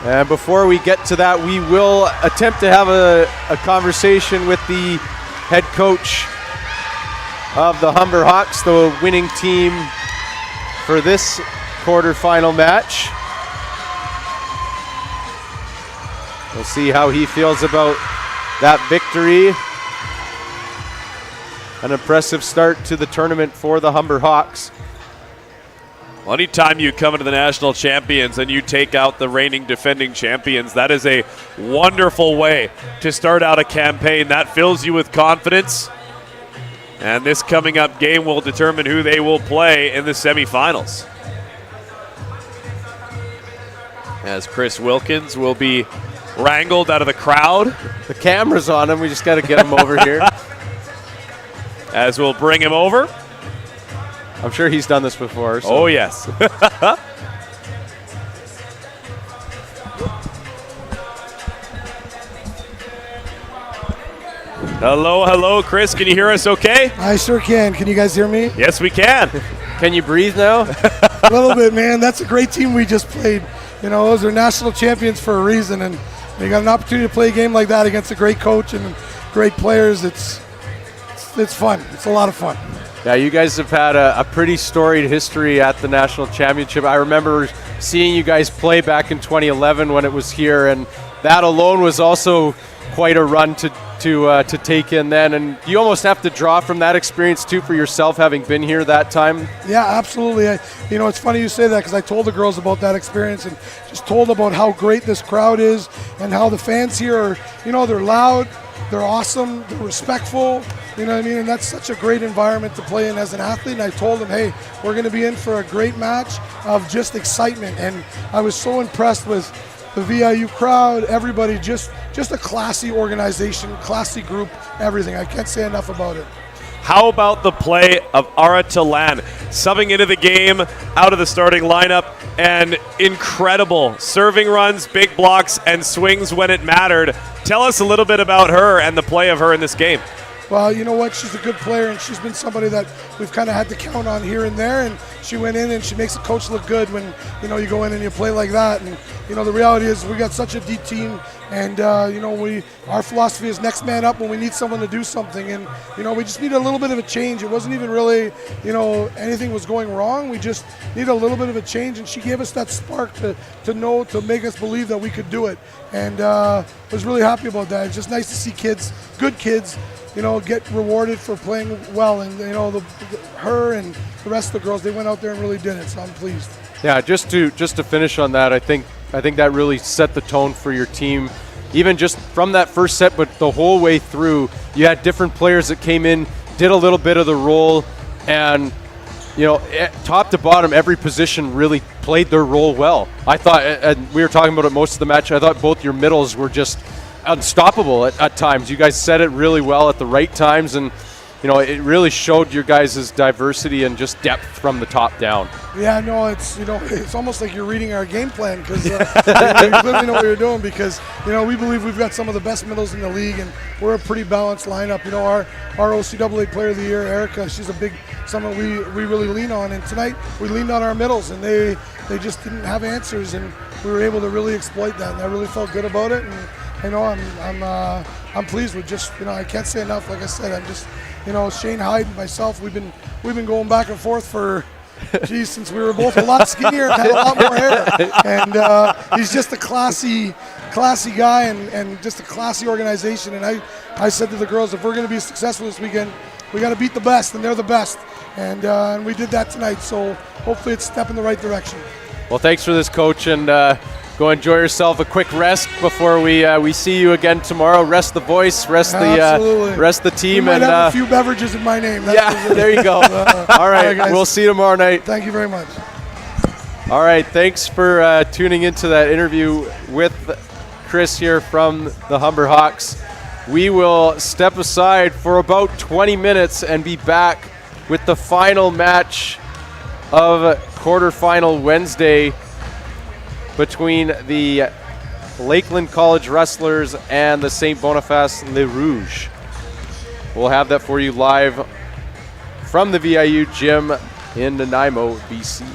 And before we get to that, we will attempt to have a conversation with the head coach of the Humber Hawks, the winning team for this quarterfinal match. We'll see how he feels about that victory. An impressive start to the tournament for the Humber Hawks. Well, anytime you come into the national champions and you take out the reigning defending champions, that is a wonderful way to start out a campaign. That fills you with confidence. And this coming up game will determine who they will play in the semifinals. As Chris Wilkins will be wrangled out of the crowd. The camera's on him. We just got to get him over here. As we'll bring him over. I'm sure he's done this before. So. Oh, yes. Hello, hello, Chris. Can you hear us okay? I sure can. Can you guys hear me? Yes, we can. Can you breathe now? A little bit, man. That's a great team we just played. You know, those are national champions for a reason, and you got an opportunity to play a game like that against a great coach and great players. It's fun. It's a lot of fun. Yeah, you guys have had a pretty storied history at the national championship. I remember seeing you guys play back in 2011 when it was here, and that alone was also quite a run to take in then. And you almost have to draw from that experience too for yourself, having been here that time. Yeah, absolutely. It's funny you say that because I told the girls about that experience and just told about how great this crowd is and how the fans here are, they're loud, they're awesome, they're respectful. You know what I mean? And that's such a great environment to play in as an athlete. And I told them, hey, we're going to be in for a great match of just excitement. And I was so impressed with the VIU crowd, everybody, just a classy organization, classy group, everything. I can't say enough about it. How about the play of Ara Talan, subbing into the game, out of the starting lineup, and incredible serving runs, big blocks, and swings when it mattered. Tell us a little bit about her and the play of her in this game. well, you know what, she's a good player, and she's been somebody that we've kind of had to count on here and there, and she went in and she makes the coach look good when, you know, you go in and you play like that. And, you know, the reality is we got such a deep team, and, you know, our philosophy is next man up when we need someone to do something, and, you know, we just need a little bit of a change. It wasn't even really, you know, anything was going wrong. We just need a little bit of a change, and she gave us that spark to know, to make us believe that we could do it, and was really happy about that. It's just nice to see kids, good kids, you know, get rewarded for playing well. And, you know, her and the rest of the girls, they went out there and really did it, so I'm pleased. Yeah, just to finish on that, I think that really set the tone for your team, even just from that first set, but the whole way through. You had different players that came in, did a little bit of the role, and, you know, top to bottom, every position really played their role well. I thought, and we were talking about it most of the match, I thought both your middles were just unstoppable at times. You guys said it really well at the right times, and, you know, it really showed your guys' diversity and just depth from the top down. Yeah, no, it's, you know, it's almost like you're reading our game plan, because you clearly know what you're doing, because, you know, we believe we've got some of the best middles in the league, and we're a pretty balanced lineup. You know, our OCAA Player of the Year, Erica, she's someone we really lean on, and tonight we leaned on our middles, and they just didn't have answers, and we were able to really exploit that, and I really felt good about it. And, you know, I'm pleased with just, you know, I can't say enough. Like I said, I'm just, you know, Shane Hyde and myself, we've been going back and forth for, geez, since we were both a lot skinnier and had a lot more hair. And he's just a classy guy, and just a classy organization. And I said to the girls, if we're going to be successful this weekend, we got to beat the best, and they're the best. And we did that tonight. So hopefully it's a step in the right direction. Well, thanks for this, Coach, and go enjoy yourself. A quick rest before we see you again tomorrow. Rest the voice, rest the team, we might and have a few beverages in my name. Yeah, there you go. All right, we'll see you tomorrow night. Thank you very much. All right, thanks for tuning into that interview with Chris here from the Humber Hawks. We will step aside for about 20 minutes and be back with the final match of quarterfinal Wednesday between the Lakeland College Wrestlers and the St. Boniface Le Rouge. We'll have that for you live from the VIU gym in Nanaimo, BC.